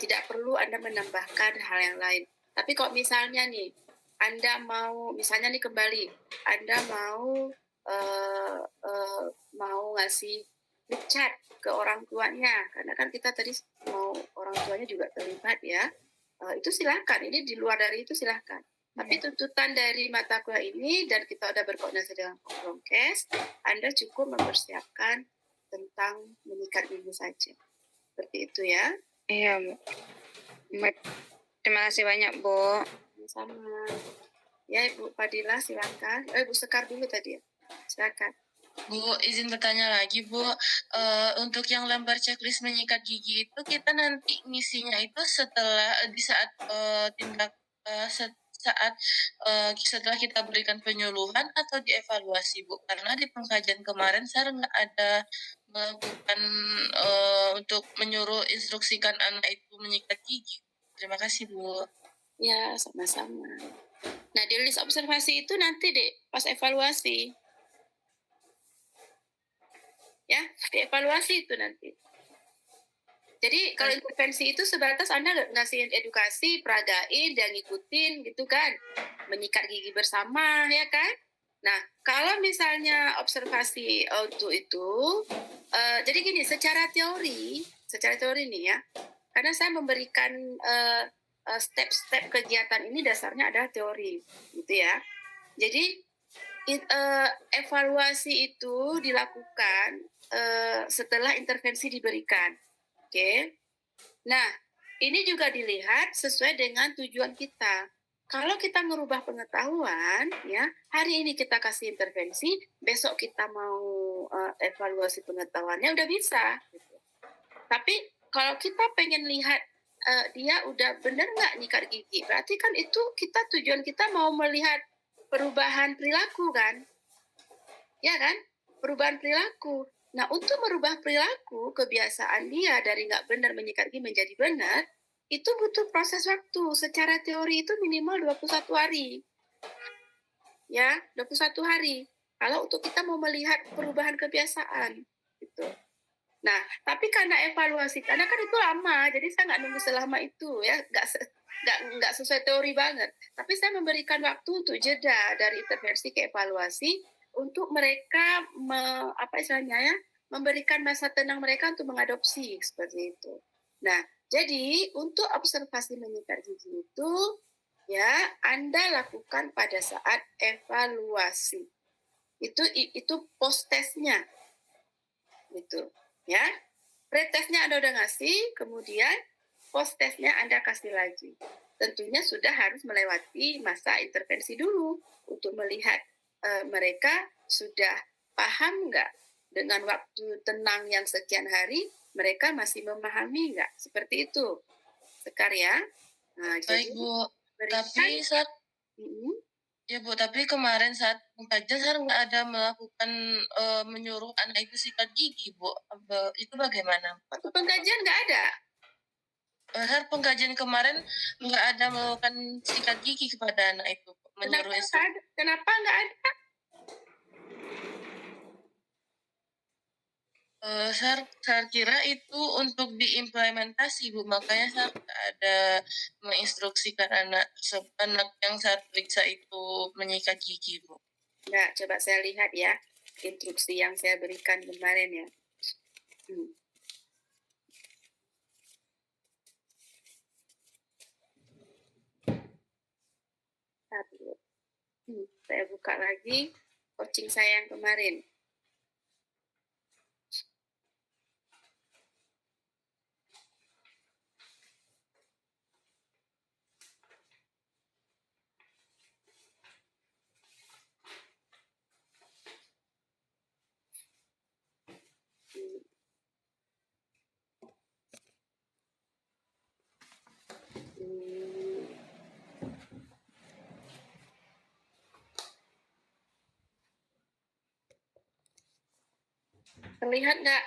tidak perlu Anda menambahkan hal yang lain. Tapi kalau misalnya nih, Anda mau, misalnya nih kembali, Anda mau ngasih chat ke orang tuanya, karena kan kita tadi mau orang tuanya juga terlibat ya, itu silakan, ini di luar dari itu silakan. Tapi tuntutan dari mata kuliah ini, dan kita udah berkoordinasi dengan Promkes, Anda cukup mempersiapkan tentang menyikat gigi saja. Seperti itu ya. Iya, Bu. Terima kasih banyak, Bu. Sama. Ya, Ibu Fadila silakan. Ibu Sekar dulu tadi ya. Silakan. Bu, izin bertanya lagi, Bu. Untuk yang lembar checklist menyikat gigi itu kita nanti ngisinya itu setelah di saat tindak saat setelah kita berikan penyuluhan atau dievaluasi, Bu? Karena di pengkajian kemarin saya nggak ada melakukan untuk menyuruh instruksikan anak itu menyikat gigi. Terima kasih, Bu. Ya, sama-sama. Nah, di list observasi itu nanti deh pas evaluasi. Ya, dievaluasi itu nanti. Jadi kalau intervensi itu sebatas Anda ngasih edukasi, peragain, dan ngikutin gitu kan. Menyikat gigi bersama ya kan. Nah, kalau misalnya observasi untuk itu, jadi gini, secara teori nih ya, karena saya memberikan step-step kegiatan ini dasarnya adalah teori, gitu ya. Jadi evaluasi itu dilakukan setelah intervensi diberikan. Oke. Nah, ini juga dilihat sesuai dengan tujuan kita. Kalau kita merubah pengetahuan, ya, hari ini kita kasih intervensi, besok kita mau evaluasi pengetahuannya udah bisa. Gitu. Tapi kalau kita pengen lihat dia udah benar nggak nyikat gigi, berarti kan itu tujuan kita mau melihat perubahan perilaku kan, ya kan? Perubahan perilaku. Nah, untuk merubah perilaku, kebiasaan dia dari nggak benar menyikat gigi menjadi benar, itu butuh proses waktu. Secara teori itu minimal 21 hari. Ya, 21 hari. Kalau untuk kita mau melihat perubahan kebiasaan. Gitu. Nah, tapi karena evaluasi, karena kan itu lama, jadi saya nggak nunggu selama itu, ya, nggak sesuai teori banget. Tapi saya memberikan waktu untuk jeda dari intervensi ke evaluasi, untuk mereka memberikan masa tenang mereka untuk mengadopsi seperti itu. Nah, jadi untuk observasi menyikat gigi itu ya Anda lakukan pada saat evaluasi. Itu post testnya. Gitu, ya. Pretestnya Anda udah ngasih, kemudian post testnya Anda kasih lagi. Tentunya sudah harus melewati masa intervensi dulu untuk melihat mereka sudah paham nggak dengan waktu tenang yang sekian hari, mereka masih memahami nggak? Seperti itu, Sekar ya. Nah, Baik, jadi Bu. berikan, Tapi saat ya, Bu, tapi kemarin saat pengkajian saya nggak ada melakukan menyuruh anak itu sikat gigi, Bu. Itu bagaimana? waktu pengkajian nggak ada. Saat pengkajian kemarin nggak ada melakukan sikat gigi kepada anak itu, Bu. Menyuruh instruksi. Kenapa nggak ada? Saya kira itu untuk diimplementasi, Bu. Makanya saya nggak ada menginstruksikan anak yang saya periksa itu menyikat gigi, Bu. Nah, coba saya lihat ya instruksi yang saya berikan kemarin ya. Saya buka lagi coaching saya yang kemarin. Terlihat nggak?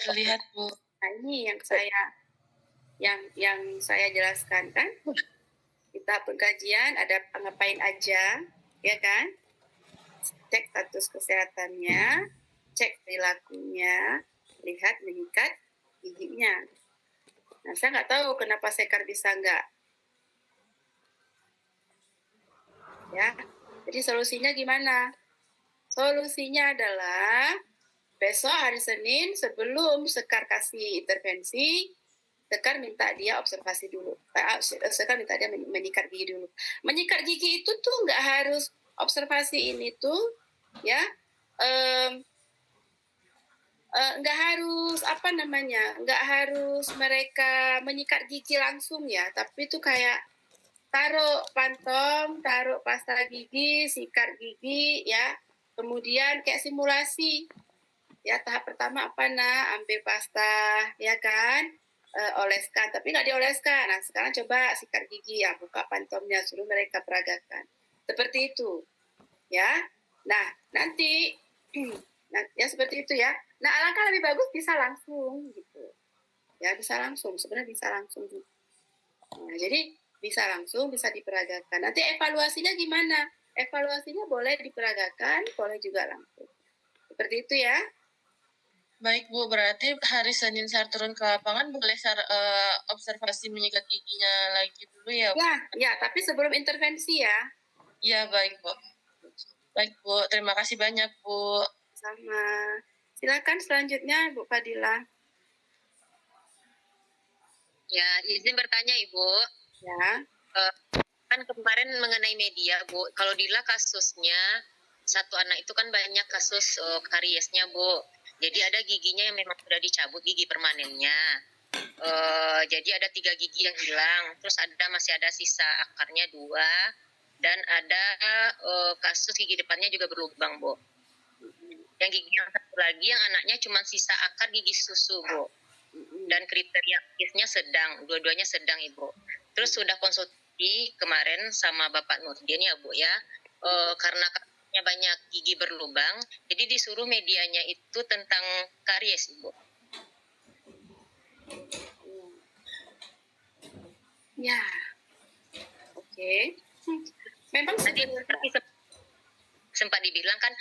Terlihat, Bu. Nah, ini yang saya jelaskan kan. Kita pengkajian ada ngapain aja, ya kan? Cek status kesehatannya, cek perilakunya, lihat menyikat giginya. Nah, saya nggak tahu kenapa Sekar bisa nggak. Ya, jadi solusinya gimana? Solusinya adalah besok hari Senin sebelum Sekar kasih intervensi, Sekar minta dia observasi dulu. Sekar minta dia menyikat gigi dulu. Menyikat gigi itu tuh nggak harus observasi ini tuh ya. Nggak harus nggak harus mereka menyikat gigi langsung ya, tapi itu kayak taruh pantom, taruh pasta gigi, sikat gigi ya, kemudian kayak simulasi ya. Tahap pertama ambil pasta ya kan, oleskan, tapi nggak dioleskan. Nah sekarang coba sikat gigi ya, buka pantomnya, suruh mereka peragakan seperti itu ya. Nah nanti nah, ya seperti itu ya. Nah alangkah lebih bagus bisa langsung gitu ya, bisa langsung, sebenarnya bisa langsung. Nah jadi bisa langsung, bisa diperagakan. Nanti evaluasinya gimana? Evaluasinya boleh diperagakan, boleh juga langsung. Seperti itu ya. Baik Bu, berarti hari Senin SAR turun ke lapangan boleh observasi menyikat giginya lagi dulu ya Bu? Ya, tapi sebelum intervensi ya. Iya baik Bu. Baik Bu, terima kasih banyak Bu. Sama. Silakan selanjutnya Bu Fadila. Ya, izin bertanya Ibu. Ya. Kan kemarin mengenai media Bu, kalau Dila kasusnya satu anak itu kan banyak kasus kariesnya Bu. Jadi ada giginya yang memang sudah dicabut gigi permanennya. Jadi ada 3 gigi yang hilang, terus masih ada sisa akarnya 2, dan ada kasus gigi depannya juga berlubang Bu. Yang gigi yang satu lagi yang anaknya cuma sisa akar gigi susu Bu. Dan kriteria kisnya sedang, dua-duanya sedang Ibu. Terus sudah konsultasi kemarin sama Bapak Nurdin ya Bu ya, karena kasusnya banyak gigi berlubang, jadi disuruh medianya itu tentang karies Ibu. Ya. Oke. Memang tadi sempat dibilang kan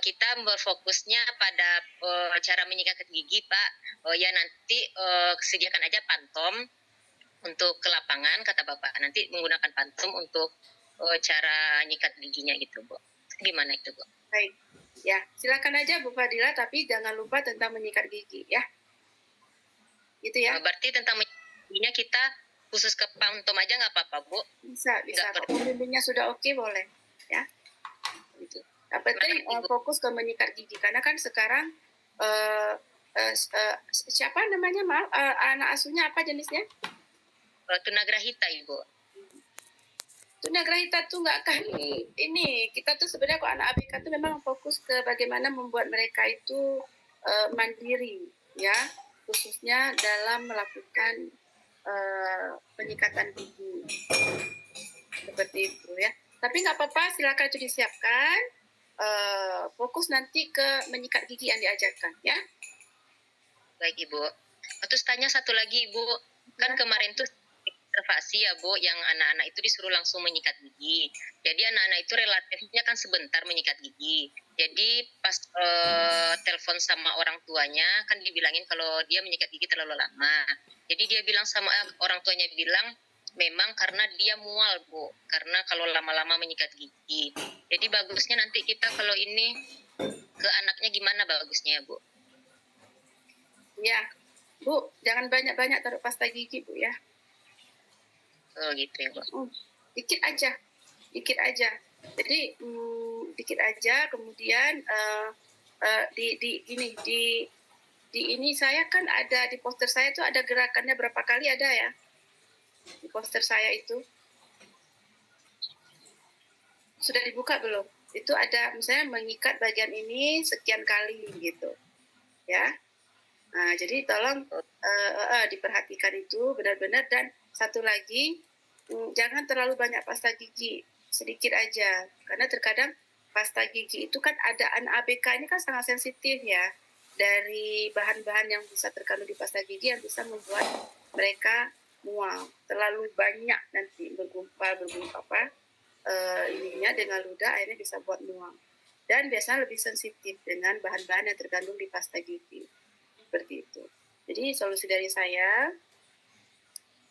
kita berfokusnya pada cara menyikat gigi Pak. Ya nanti sediakan aja pantom untuk ke lapangan kata Bapak. Nanti menggunakan pantom untuk cara nyikat giginya gitu Bu. Gimana itu Bu? Baik. Ya, silakan aja Bu Fadila, tapi jangan lupa tentang menyikat gigi ya. Gitu ya. Berarti tentang menyikat giginya kita khusus ke pantom aja nggak apa-apa Bu? Bisa. Pembimbingnya sudah oke, boleh ya. Gitu. Yang penting fokus ke menyikat gigi, karena kan sekarang siapa namanya anak asuhnya apa jenisnya? Tunagrahita Ibu. Tunagrahita tuh nggak akan ini. Kita tuh sebenarnya kok anak ABK tuh memang fokus ke bagaimana membuat mereka itu mandiri ya, khususnya dalam melakukan penyikatan gigi seperti itu ya. Tapi nggak apa-apa, silakan itu disiapkan. Fokus nanti ke menyikat gigi yang diajarkan ya. Baik Ibu. Terus tanya satu lagi Ibu, kan kemarin tuh observasi ya Bu, yang anak-anak itu disuruh langsung menyikat gigi. Jadi anak-anak itu relatifnya kan sebentar menyikat gigi. Jadi pas telepon sama orang tuanya kan dibilangin kalau dia menyikat gigi terlalu lama. Jadi dia bilang sama orang tuanya bilang memang karena dia mual Bu, karena kalau lama-lama menyikat gigi. Jadi bagusnya nanti kita kalau ini ke anaknya gimana bagusnya Bu? Ya, Bu, jangan banyak-banyak taruh pasta gigi Bu ya. Oh gitu ya Bu. Dikit aja. Jadi dikit aja, kemudian di ini saya kan ada di poster saya tuh ada gerakannya berapa kali ada ya di poster saya itu. Sudah dibuka belum? Itu ada misalnya mengikat bagian ini sekian kali gitu ya. Nah jadi tolong diperhatikan itu benar-benar. Dan satu lagi, jangan terlalu banyak pasta gigi, sedikit aja, karena terkadang pasta gigi itu kan ada anak ABK ini kan sangat sensitif ya, dari bahan-bahan yang bisa terkandung di pasta gigi yang bisa membuat mereka mual. Terlalu banyak nanti bergumpal ininya dengan ludah, akhirnya bisa buat mual. Dan biasanya lebih sensitif dengan bahan-bahan yang terkandung di pasta gigi. Seperti itu. Jadi solusi dari saya,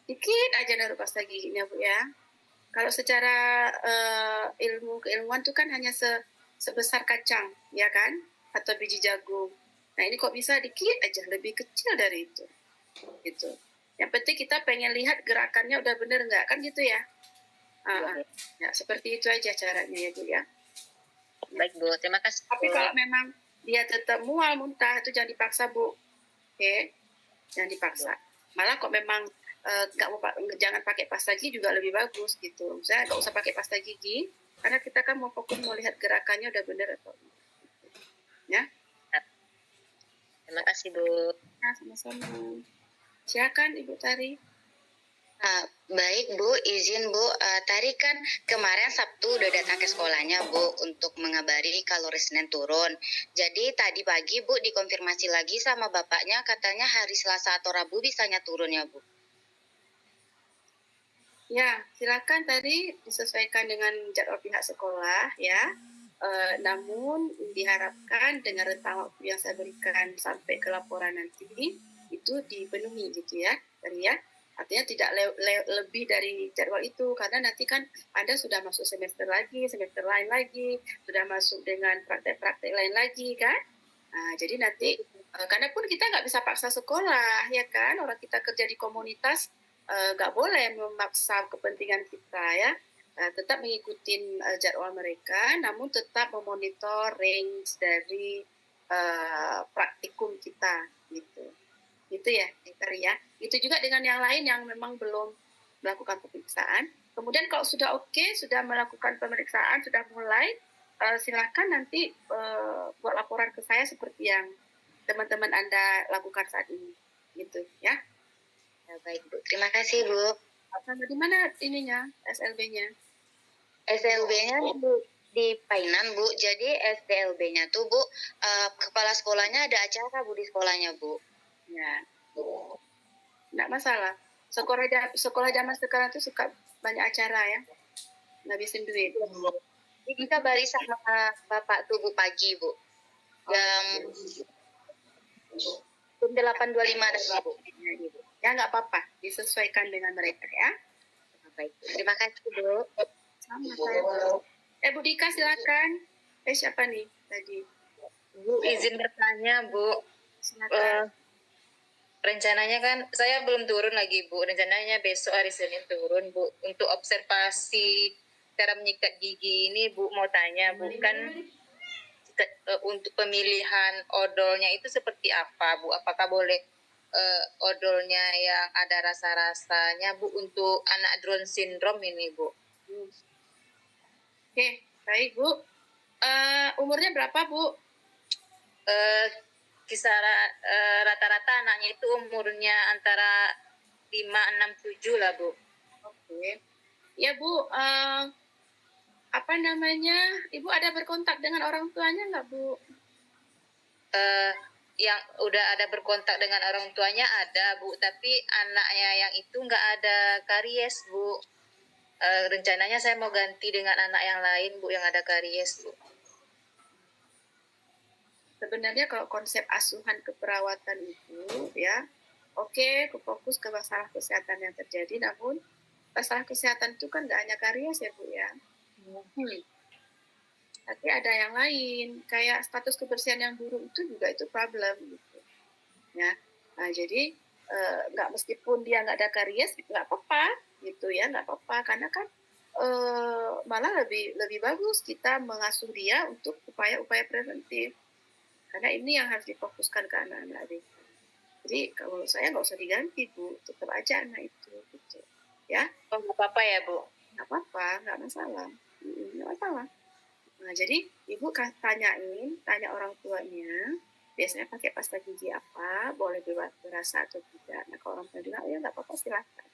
dikit aja naruh pasta giginya Bu ya. Kalau secara keilmuan tuh kan hanya sebesar kacang ya kan, atau biji jagung. Nah ini kok bisa dikit aja, lebih kecil dari itu gitu. Yang penting kita pengen lihat gerakannya udah bener nggak, kan gitu ya. Ya seperti itu aja caranya ya Bu ya. Baik Bu, terima kasih Tapi Bu. kalau memang dia tetap mual muntah itu jangan dipaksa Bu, oke? Jangan dipaksa. Malah kok memang nggak mau jangan pakai pasta gigi juga lebih bagus gitu. Misalnya nggak usah pakai pasta gigi karena kita kan mau fokus mau lihat gerakannya udah bener atau enggak. Ya. Terima kasih Bu. Nah, sama-sama. Silakan Ibu Tari. Baik Bu, izin Bu, tadi kan kemarin Sabtu udah datang ke sekolahnya Bu untuk mengabari kalau Senin turun. Jadi tadi pagi Bu dikonfirmasi lagi sama bapaknya katanya hari Selasa atau Rabu bisanya turun ya Bu. Ya, silakan tadi disesuaikan dengan jadwal pihak sekolah ya. Namun diharapkan dengan rentang waktu yang saya berikan sampai ke laporan nanti itu dipenuhi gitu ya, tadi ya. Artinya tidak lebih dari jadwal itu karena nanti kan Anda sudah masuk semester lain lagi, sudah masuk dengan praktek-praktek lain lagi kan. Nah, jadi nanti karena pun kita nggak bisa paksa sekolah ya kan, orang kita kerja di komunitas nggak boleh memaksa kepentingan kita ya. Tetap mengikuti jadwal mereka, namun tetap memonitor range dari praktikum kita gitu. Itu ya, ya. Itu juga dengan yang lain yang memang belum melakukan pemeriksaan. Kemudian kalau sudah oke, sudah melakukan pemeriksaan, sudah mulai, silakan nanti buat laporan ke saya seperti yang teman-teman Anda lakukan saat ini, gitu ya. Ya, baik Bu, terima kasih Bu. Di mana ininya, SLB-nya? SLB-nya di Painan Bu, jadi SDLB-nya tuh Bu, kepala sekolahnya ada acara Bu di sekolahnya Bu. Ya, nggak masalah. Sekolah zaman sekarang tuh suka banyak acara ya, ngabisin duit. Kita bari sama Bapak tuh Bu pagi Bu, jam 8.25 ada Bu. Ya nggak apa-apa, disesuaikan dengan mereka ya. Baik, terima kasih Bu. Sama saya. Bu Dika silakan. Siapa nih tadi? Bu, izin bertanya Bu. Silakan. Rencananya kan saya belum turun lagi Bu. Rencananya besok hari Senin turun Bu. Untuk observasi cara menyikat gigi ini Bu mau tanya Bu, kan untuk pemilihan odolnya itu seperti apa Bu? Apakah boleh odolnya yang ada rasa-rasanya Bu untuk anak Down syndrome ini Bu? Oke, baik Bu. Umurnya berapa Bu? Kisaran rata-rata anaknya itu umurnya antara 5, 6, 7 lah Bu. Oke. Ya Bu, apa namanya? Ibu ada berkontak dengan orang tuanya nggak Bu? Yang udah ada berkontak dengan orang tuanya ada Bu, tapi anaknya yang itu nggak ada karies Bu. Rencananya saya mau ganti dengan anak yang lain Bu yang ada karies Bu. Sebenarnya kalau konsep asuhan keperawatan itu ya, oke, fokus ke masalah kesehatan yang terjadi, namun masalah kesehatan itu kan nggak hanya karies ya Bu ya. Tapi ada yang lain, kayak status kebersihan yang buruk itu juga itu problem gitu. Ya, nah jadi nggak meskipun dia nggak ada karies nggak apa-apa gitu ya, nggak apa-apa karena kan malah lebih bagus kita mengasuh dia untuk upaya-upaya preventif. Karena ini yang harus difokuskan ke anak-anak ini. Jadi kalau saya nggak usah diganti Bu, tetap aja anak itu gitu. Ya. Oh, nggak apa-apa ya Bu? Nggak apa-apa, nggak masalah. Nggak masalah. Nah jadi Ibu tanya orang tuanya, biasanya pakai pasta gigi apa, boleh berasa atau tidak. Nah kalau orang tua bilang ya nggak apa-apa silakan.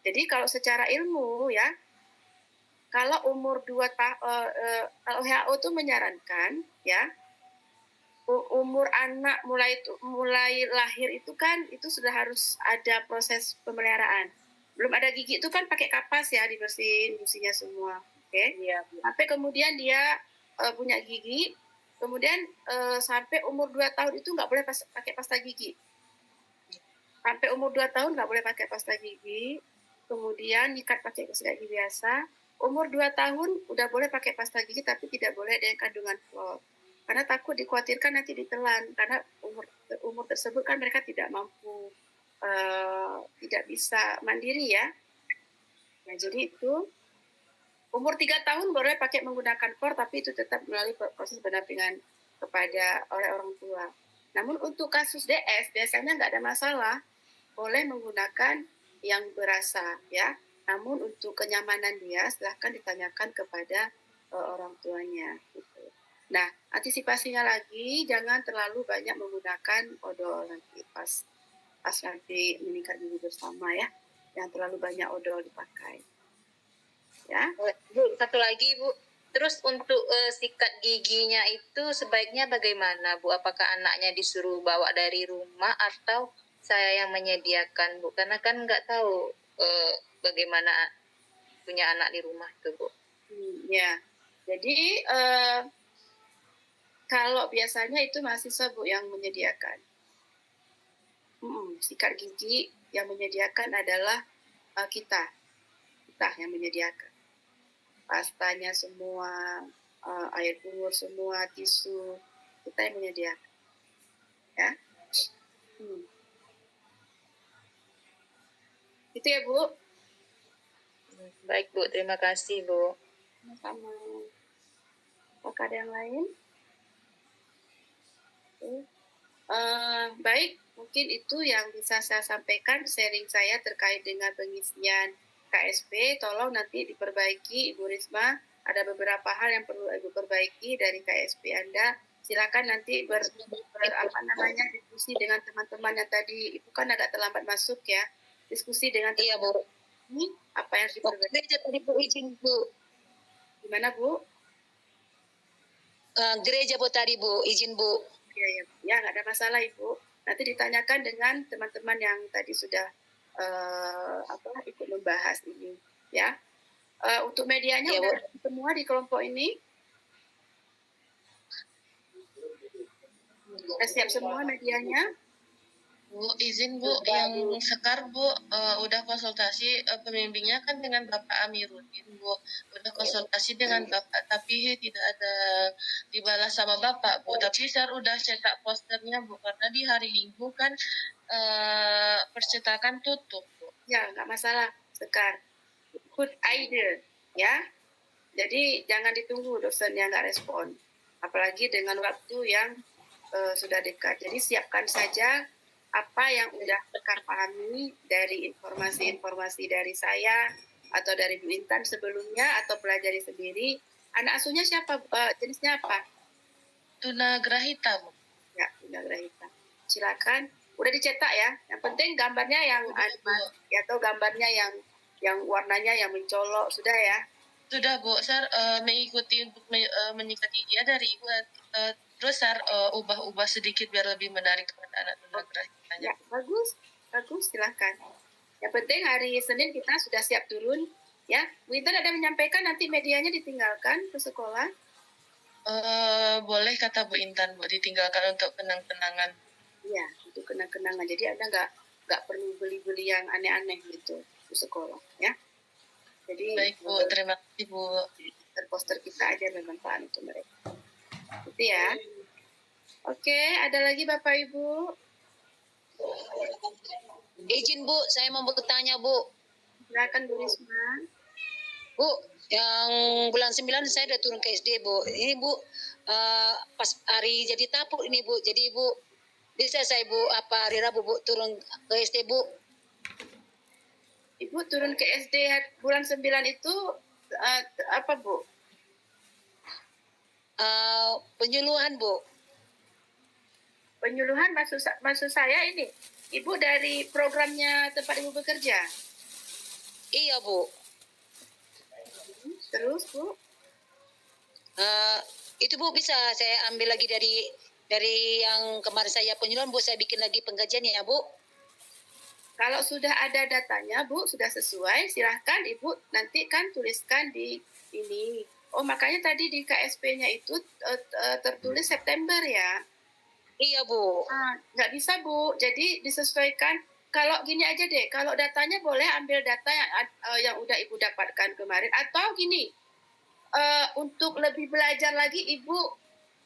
Jadi kalau secara ilmu ya, kalau umur 2 tahun, WHO itu menyarankan ya, umur anak mulai lahir itu kan itu sudah harus ada proses pemeliharaan. Belum ada gigi itu kan pakai kapas ya, dibersihin gusinya semua. Oke. Iya. Sampai kemudian dia punya gigi, kemudian sampai umur 2 tahun itu nggak boleh pakai pasta gigi. Sampai umur 2 tahun nggak boleh pakai pasta gigi. Kemudian nyikat pakai sikat gigi biasa. Umur 2 tahun udah boleh pakai pasta gigi tapi tidak boleh dengan kandungan fluor. Karena takut dikhawatirkan nanti ditelan karena umur tersebut kan mereka tidak mampu tidak bisa mandiri ya. Nah jadi itu Umur 3 tahun boleh pakai menggunakan KOR, tapi itu tetap melalui proses pendampingan oleh orang tua. Namun untuk kasus DS biasanya nggak ada masalah, boleh menggunakan yang berasa ya. Namun untuk kenyamanan dia silahkan ditanyakan kepada orang tuanya. Gitu. Nah, antisipasinya lagi jangan terlalu banyak menggunakan odol nanti pas nanti meningkat gigi bersama ya. Jangan terlalu banyak odol dipakai. Ya. Bu, satu lagi Bu. Terus untuk sikat giginya itu sebaiknya bagaimana Bu? Apakah anaknya disuruh bawa dari rumah atau saya yang menyediakan Bu? Karena kan nggak tahu bagaimana punya anak di rumah itu Bu. Ya, jadi kalau biasanya itu mahasiswa Bu yang menyediakan. Sikat gigi yang menyediakan adalah kita yang menyediakan. Pastanya semua, air kumur semua, tisu, kita yang menyediakan. Ya. Itu ya Bu. Baik Bu, terima kasih Bu. Sama-sama. Apakah ada yang lain? Baik, mungkin itu yang bisa saya sampaikan sharing saya terkait dengan pengisian KSP. Tolong nanti diperbaiki Ibu Risma. Ada beberapa hal yang perlu Ibu perbaiki dari KSP Anda. Silakan nanti diskusi dengan teman-teman yang tadi. Ibu kan agak terlambat masuk ya. Diskusi dengan Iya Bu. Ini apa yang harus diperbaiki? Gereja tadi Bu, izin Bu. Gimana Bu? Gereja Bu tadi Bu, izin Bu. Ya, nggak ada masalah Ibu. Nanti ditanyakan dengan teman-teman yang tadi sudah ikut membahas ini, ya. Untuk medianya Ya, udah semua di kelompok ini. Sudah siap semua medianya. Bu, izin Bu, yang Sekar Bu, udah konsultasi pembimbingnya kan dengan Bapak Amiruddin Bu, udah konsultasi dengan Bapak, tapi tidak ada dibalas sama Bapak Bu, tapi saya udah cetak posternya Bu, karena di hari Minggu kan percetakan tutup Bu. Ya, nggak masalah Sekar. Good idea, ya. Jadi jangan ditunggu dosen yang nggak respon, apalagi dengan waktu yang sudah dekat. Jadi siapkan saja apa yang udah Sekar pahami dari informasi-informasi dari saya atau dari Bu Intan sebelumnya atau pelajari sendiri. Anak asuhnya siapa? Jenisnya apa? Tunagrahita Bu. Ya, tunagrahita. Silakan. Udah dicetak ya. Yang penting gambarnya yang animasi atau gambarnya yang warnanya yang mencolok sudah ya. Sudah Bu, saya mengikuti untuk menyikat gigi dari Ibu. Terus saya ubah-ubah sedikit biar lebih menarik kepada anak tunagrahitanya. Ya, bagus, silahkan. Yang penting hari Senin kita sudah siap turun, ya. Bu Intan ada menyampaikan nanti medianya ditinggalkan ke sekolah. Boleh kata Bu Intan Bu, ditinggalkan untuk kenang-kenangan. Iya, untuk kenang-kenangan. Jadi Anda nggak perlu beli-beli yang aneh-aneh gitu ke sekolah, ya. Jadi baik Bu, terima kasih Bu. Poster kita aja bermanfaat untuk mereka. Gitu ya. Oke, ada lagi Bapak Ibu? Izin Bu, saya mau bertanya Bu. Silakan Bu Risma. Bu, yang bulan 9 saya udah turun ke SD Bu. Ini Bu, pas hari jadi tapuk ini Bu. Jadi Bu, bisa saya Bu, apa hari Rabu Bu turun ke SD Bu? Ibu turun ke SD bulan 9 itu apa Bu? Penyuluhan Bu. Penyuluhan maksud saya ini. Ibu dari programnya tempat Ibu bekerja? Iya Bu. Terus Bu? Itu Bu bisa saya ambil lagi dari yang kemarin saya penyuluhan Bu, saya bikin lagi pengkajiannya ya Bu. Kalau sudah ada datanya Bu, sudah sesuai, silahkan Ibu nanti kan tuliskan di ini. Oh makanya tadi di KSP-nya itu tertulis September ya? Iya Bu. Nggak bisa Bu, jadi disesuaikan. Kalau gini aja deh, kalau datanya boleh ambil data yang udah Ibu dapatkan kemarin. Atau gini, untuk lebih belajar lagi Ibu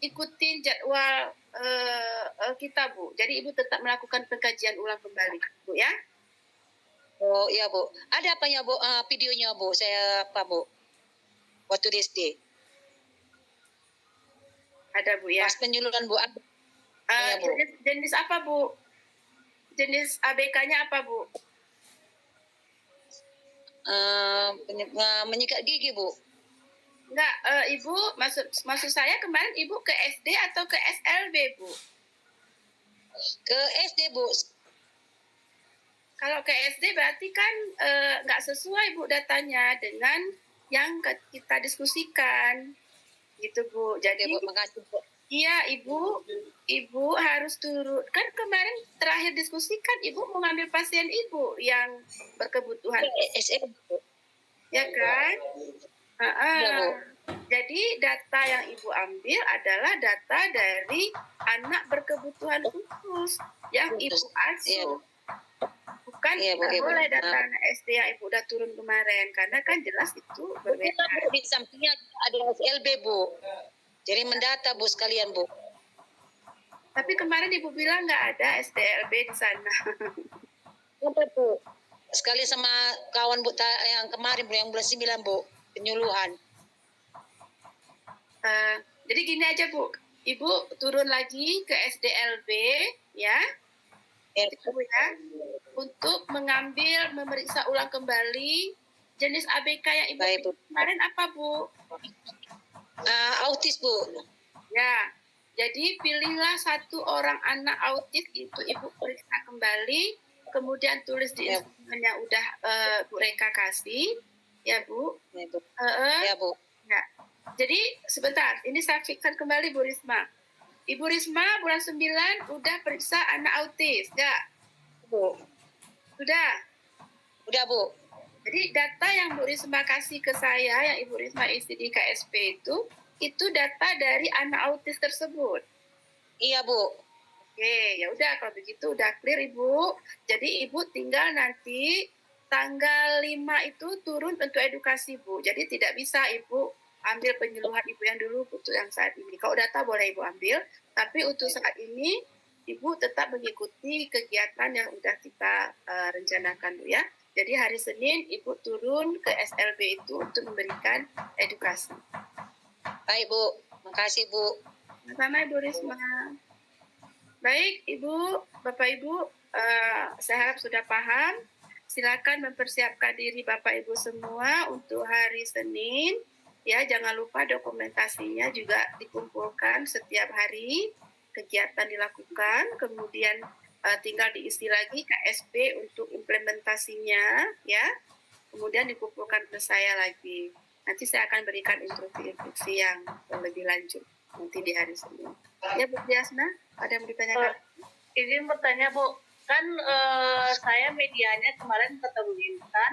ikutin jadwal kita Bu. Jadi Ibu tetap melakukan pengkajian ulang kembali Bu ya. Oh iya Bu. Ada apanya Bu? Videonya Bu, saya apa Bu? waktu di SD. Ada Bu ya. Pas penyuluhan Bu. Iya, Bu. Jenis apa Bu? Jenis ABK-nya apa Bu? Menyikat gigi Bu. Enggak, Ibu maksud saya kemarin Ibu ke SD atau ke SLB Bu? Ke SD Bu. Kalau ke SD berarti kan nggak sesuai Bu datanya dengan yang kita diskusikan, gitu Bu. Jadi Oke, Bu, makasih Bu. iya Ibu harus turun. Kan kemarin terakhir diskusikan Ibu mau ngambil pasien Ibu yang berkebutuhan, SM Bu. ya kan? Iya, Bu. Jadi data yang Ibu ambil adalah data dari anak berkebutuhan khusus yang Ibu asuh. Bukan tidak boleh data anak SD yang Ibu udah turun kemarin, karena kan jelas itu berbeda. Di sampingnya ada SLB Bu. Jadi mendata Bu sekalian Bu. Tapi kemarin Ibu bilang nggak ada SDLB di sana. Ada Bu. Sekali sama kawan Bu yang kemarin Bu, yang bulan 9 Bu, penyuluhan. Jadi gini aja Bu, Ibu turun lagi ke SDLB ya. Itu ya, untuk memeriksa ulang kembali jenis ABK yang Ibu kemarin apa Bu? Autis Bu. Ya, jadi pilihlah satu orang anak autis itu Ibu periksa kembali, kemudian tulis di instrumen yang udah Bu Reka kasih, ya Bu. Ya Bu. Ya. Jadi sebentar, ini saya fikirkan kembali Bu Risma. Ibu Risma bulan 9 udah periksa anak autis, ya? Bu. Sudah? Udah Bu. Jadi data yang Bu Risma kasih ke saya, yang Ibu Risma isi di KSP itu data dari anak autis tersebut. Iya Bu. Oke, ya udah kalau begitu udah clear Ibu. Jadi Ibu tinggal nanti tanggal 5 itu turun untuk edukasi Bu. Jadi tidak bisa Ibu ambil penyuluhan Ibu yang dulu untuk yang saat ini. Kalau data boleh Ibu ambil, tapi untuk saat ini Ibu tetap mengikuti kegiatan yang udah kita rencanakan Bu ya. Jadi hari Senin Ibu turun ke SLB itu untuk memberikan edukasi. Baik Bu, makasih Bu. Sama Ibu Risma. Baik Ibu, Bapak Ibu, saya harap sudah paham. Silakan mempersiapkan diri Bapak Ibu semua untuk hari Senin. Ya, jangan lupa dokumentasinya juga dikumpulkan setiap hari, kegiatan dilakukan, kemudian tinggal diisi lagi KSP untuk implementasinya, ya. Kemudian dikumpulkan ke saya lagi. Nanti saya akan berikan instruksi yang lebih lanjut nanti di hari Senin. Ya, Bu Diasna, ada yang mau ditanyakan? Izin bertanya Bu, kan saya medianya kemarin ketemu Intan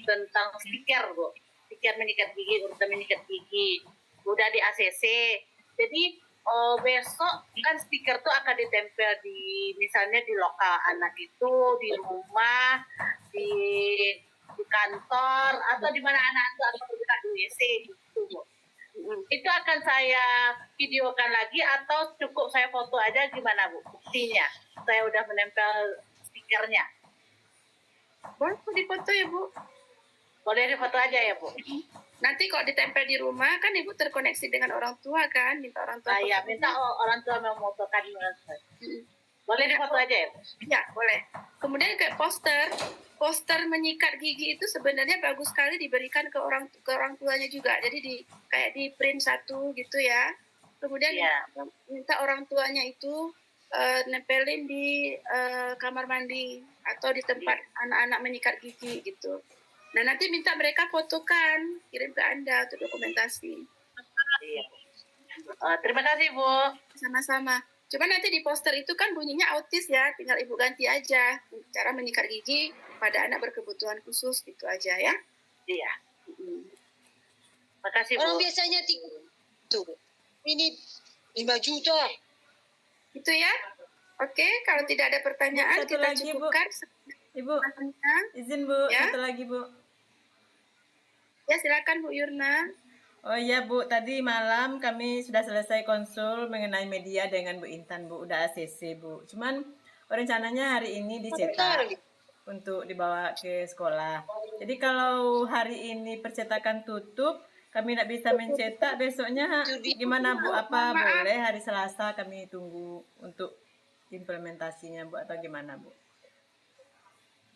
tentang stiker Bu. Stiker menyikat gigi, urutan menyikat gigi, udah di ACC. Jadi besok kan stiker tuh akan ditempel di misalnya di lokal anak itu, di rumah, di kantor, atau di mana anak itu atau bergerak di WC gitu Bu. Itu akan saya videokan lagi atau cukup saya foto aja gimana Bu? Buktinya saya udah menempel stikernya. Boleh difoto ya Bu? Boleh difoto aja ya Bu? Nanti kalau ditempel di rumah kan Ibu terkoneksi dengan orang tua kan, minta orang tua. Iya, minta orang tua memotokan. Boleh difoto aja ya Bu? Ya boleh. Kemudian kayak poster menyikat gigi itu sebenarnya bagus sekali diberikan ke orang tuanya juga. Jadi kayak di print satu gitu ya. Kemudian minta orang tuanya itu nempelin di kamar mandi atau di tempat anak-anak menyikat gigi gitu. Nah nanti minta mereka fotokan, kirim ke Anda untuk dokumentasi. Terima kasih Bu. Sama-sama. Cuma nanti di poster itu kan bunyinya autis ya, tinggal Ibu ganti aja cara menyikat gigi pada anak berkebutuhan khusus gitu aja ya. Iya. Makasih Bu. Orang biasanya tuh ini 5 juta. Itu ya. Oke, kalau tidak ada pertanyaan Satu kita lagi, cukupkan. Ibu, izin Bu, Ya. satu lagi Bu. Ya silakan Bu Yurna. Oh iya Bu, tadi malam kami sudah selesai konsul mengenai media dengan Bu Intan Bu, udah ACC Bu. Cuman rencananya hari ini dicetak untuk dibawa ke sekolah. Jadi kalau hari ini percetakan tutup, kami tidak bisa mencetak besoknya gimana Bu? Apa boleh hari Selasa kami tunggu untuk implementasinya Bu atau gimana Bu?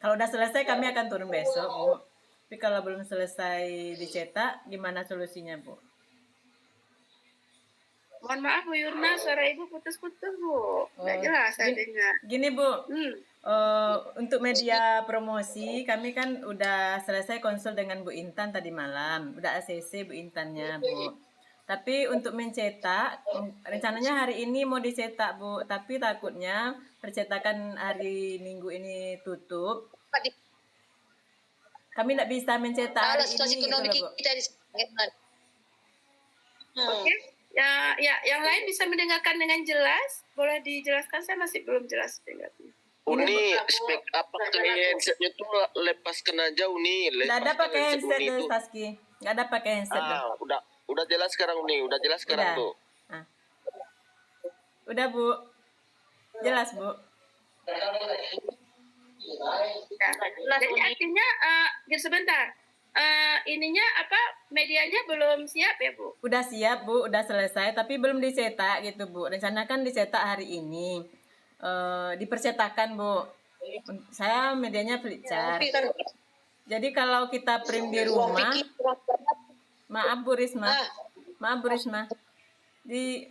Kalau udah selesai kami akan turun besok Bu. Tapi kalau belum selesai dicetak gimana solusinya Bu? Mohon maaf Bu Yurna, suara Ibu putus-putus Bu. Nggak jelas saya dengar. Gini Bu, untuk media promosi kami kan udah selesai konsul dengan Bu Intan tadi malam, udah ACC Bu Intannya Bu. Tapi untuk mencetak, rencananya hari ini mau dicetak Bu, tapi takutnya percetakan hari Minggu ini tutup. Kami tidak bisa mencetak hari situasi ini gitu ekonomi loh Bu. kita di Oke. Ya, yang lain bisa mendengarkan dengan jelas. Boleh dijelaskan? Saya masih belum jelas dengarnya. Uni spek apa kayak headsetnya tuh lepaskan aja Uni. Nggak ada pakai headset tuh Saski. Nggak ada pakai headset tuh. Udah jelas sekarang Uni, udah jelas sekarang tuh. Udah Bu. Jelas Bu. Jadi artinya sebentar. Ininya apa medianya belum siap ya Bu? Udah siap Bu, udah selesai tapi belum dicetak gitu Bu. Rencana kan dicetak hari ini. Dipercetakan Bu. Saya medianya Flickchart. Jadi kalau kita print di rumah, maaf Bu Risma. Maaf Bu Risma.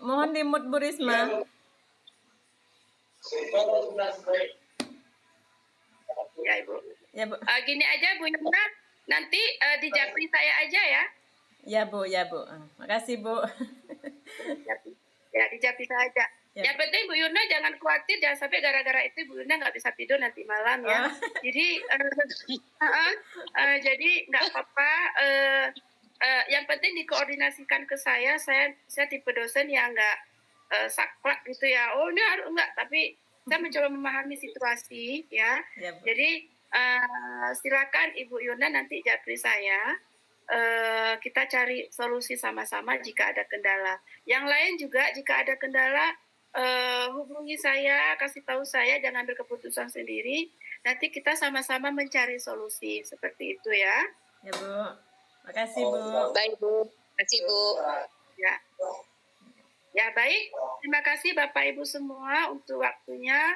Mohon di mute Bu Risma. Ya Ibu. Ya Bu. Gini aja Bu Yurna, nanti di japri saya aja ya. Ya Bu, ya Bu. Makasih Bu. Ya di japri saya aja. Ya. Yang penting Bu Yurna jangan khawatir, jangan sampai gara-gara itu Bu Yurna nggak bisa tidur nanti malam ya. Jadi jadi nggak apa-apa. Yang penting dikoordinasikan ke saya tipe dosen yang nggak saklek gitu ya. Oh ini harus enggak, tapi saya mencoba memahami situasi ya. Ya Bu. Jadi silakan Ibu Yurna nanti japri saya. Kita cari solusi sama-sama jika ada kendala. Yang lain juga jika ada kendala hubungi saya, kasih tahu saya, jangan berkeputusan sendiri. Nanti kita sama-sama mencari solusi seperti itu ya. Ya Bu. Makasih Bu. Baik Bu. Makasih Bu. Ya. Ya baik. Terima kasih Bapak Ibu semua untuk waktunya,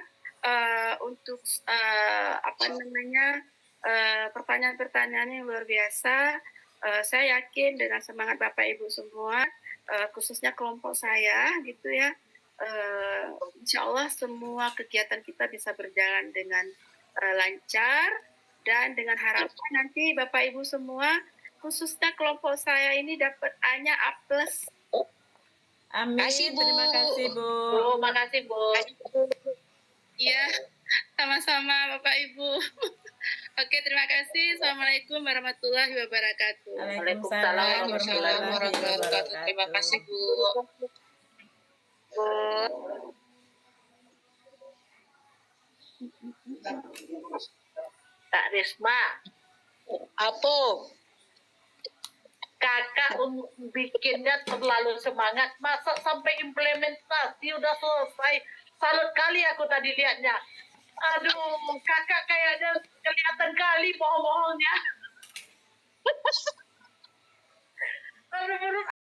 untuk pertanyaan-pertanyaan yang luar biasa. Saya yakin dengan semangat Bapak Ibu semua, khususnya kelompok saya gitu ya. Insya Allah semua kegiatan kita bisa berjalan dengan lancar dan dengan harapan nanti Bapak Ibu semua, khususnya kelompok saya ini dapat A-nya A+. Amin. Terima kasih Bu. Terima kasih Bu. Iya, sama-sama Bapak Ibu. Oke, terima kasih. Assalamualaikum warahmatullahi wabarakatuh. Waalaikumsalam warahmatullahi wabarakatuh. Terima kasih Bu. Kak Risma. Apa? Kakak bikinnya terlalu semangat. Masa sampai implementasi udah selesai. Salut kali aku tadi lihatnya. Aduh, kakak kayaknya kelihatan kali bohong-bohongnya. Aduh,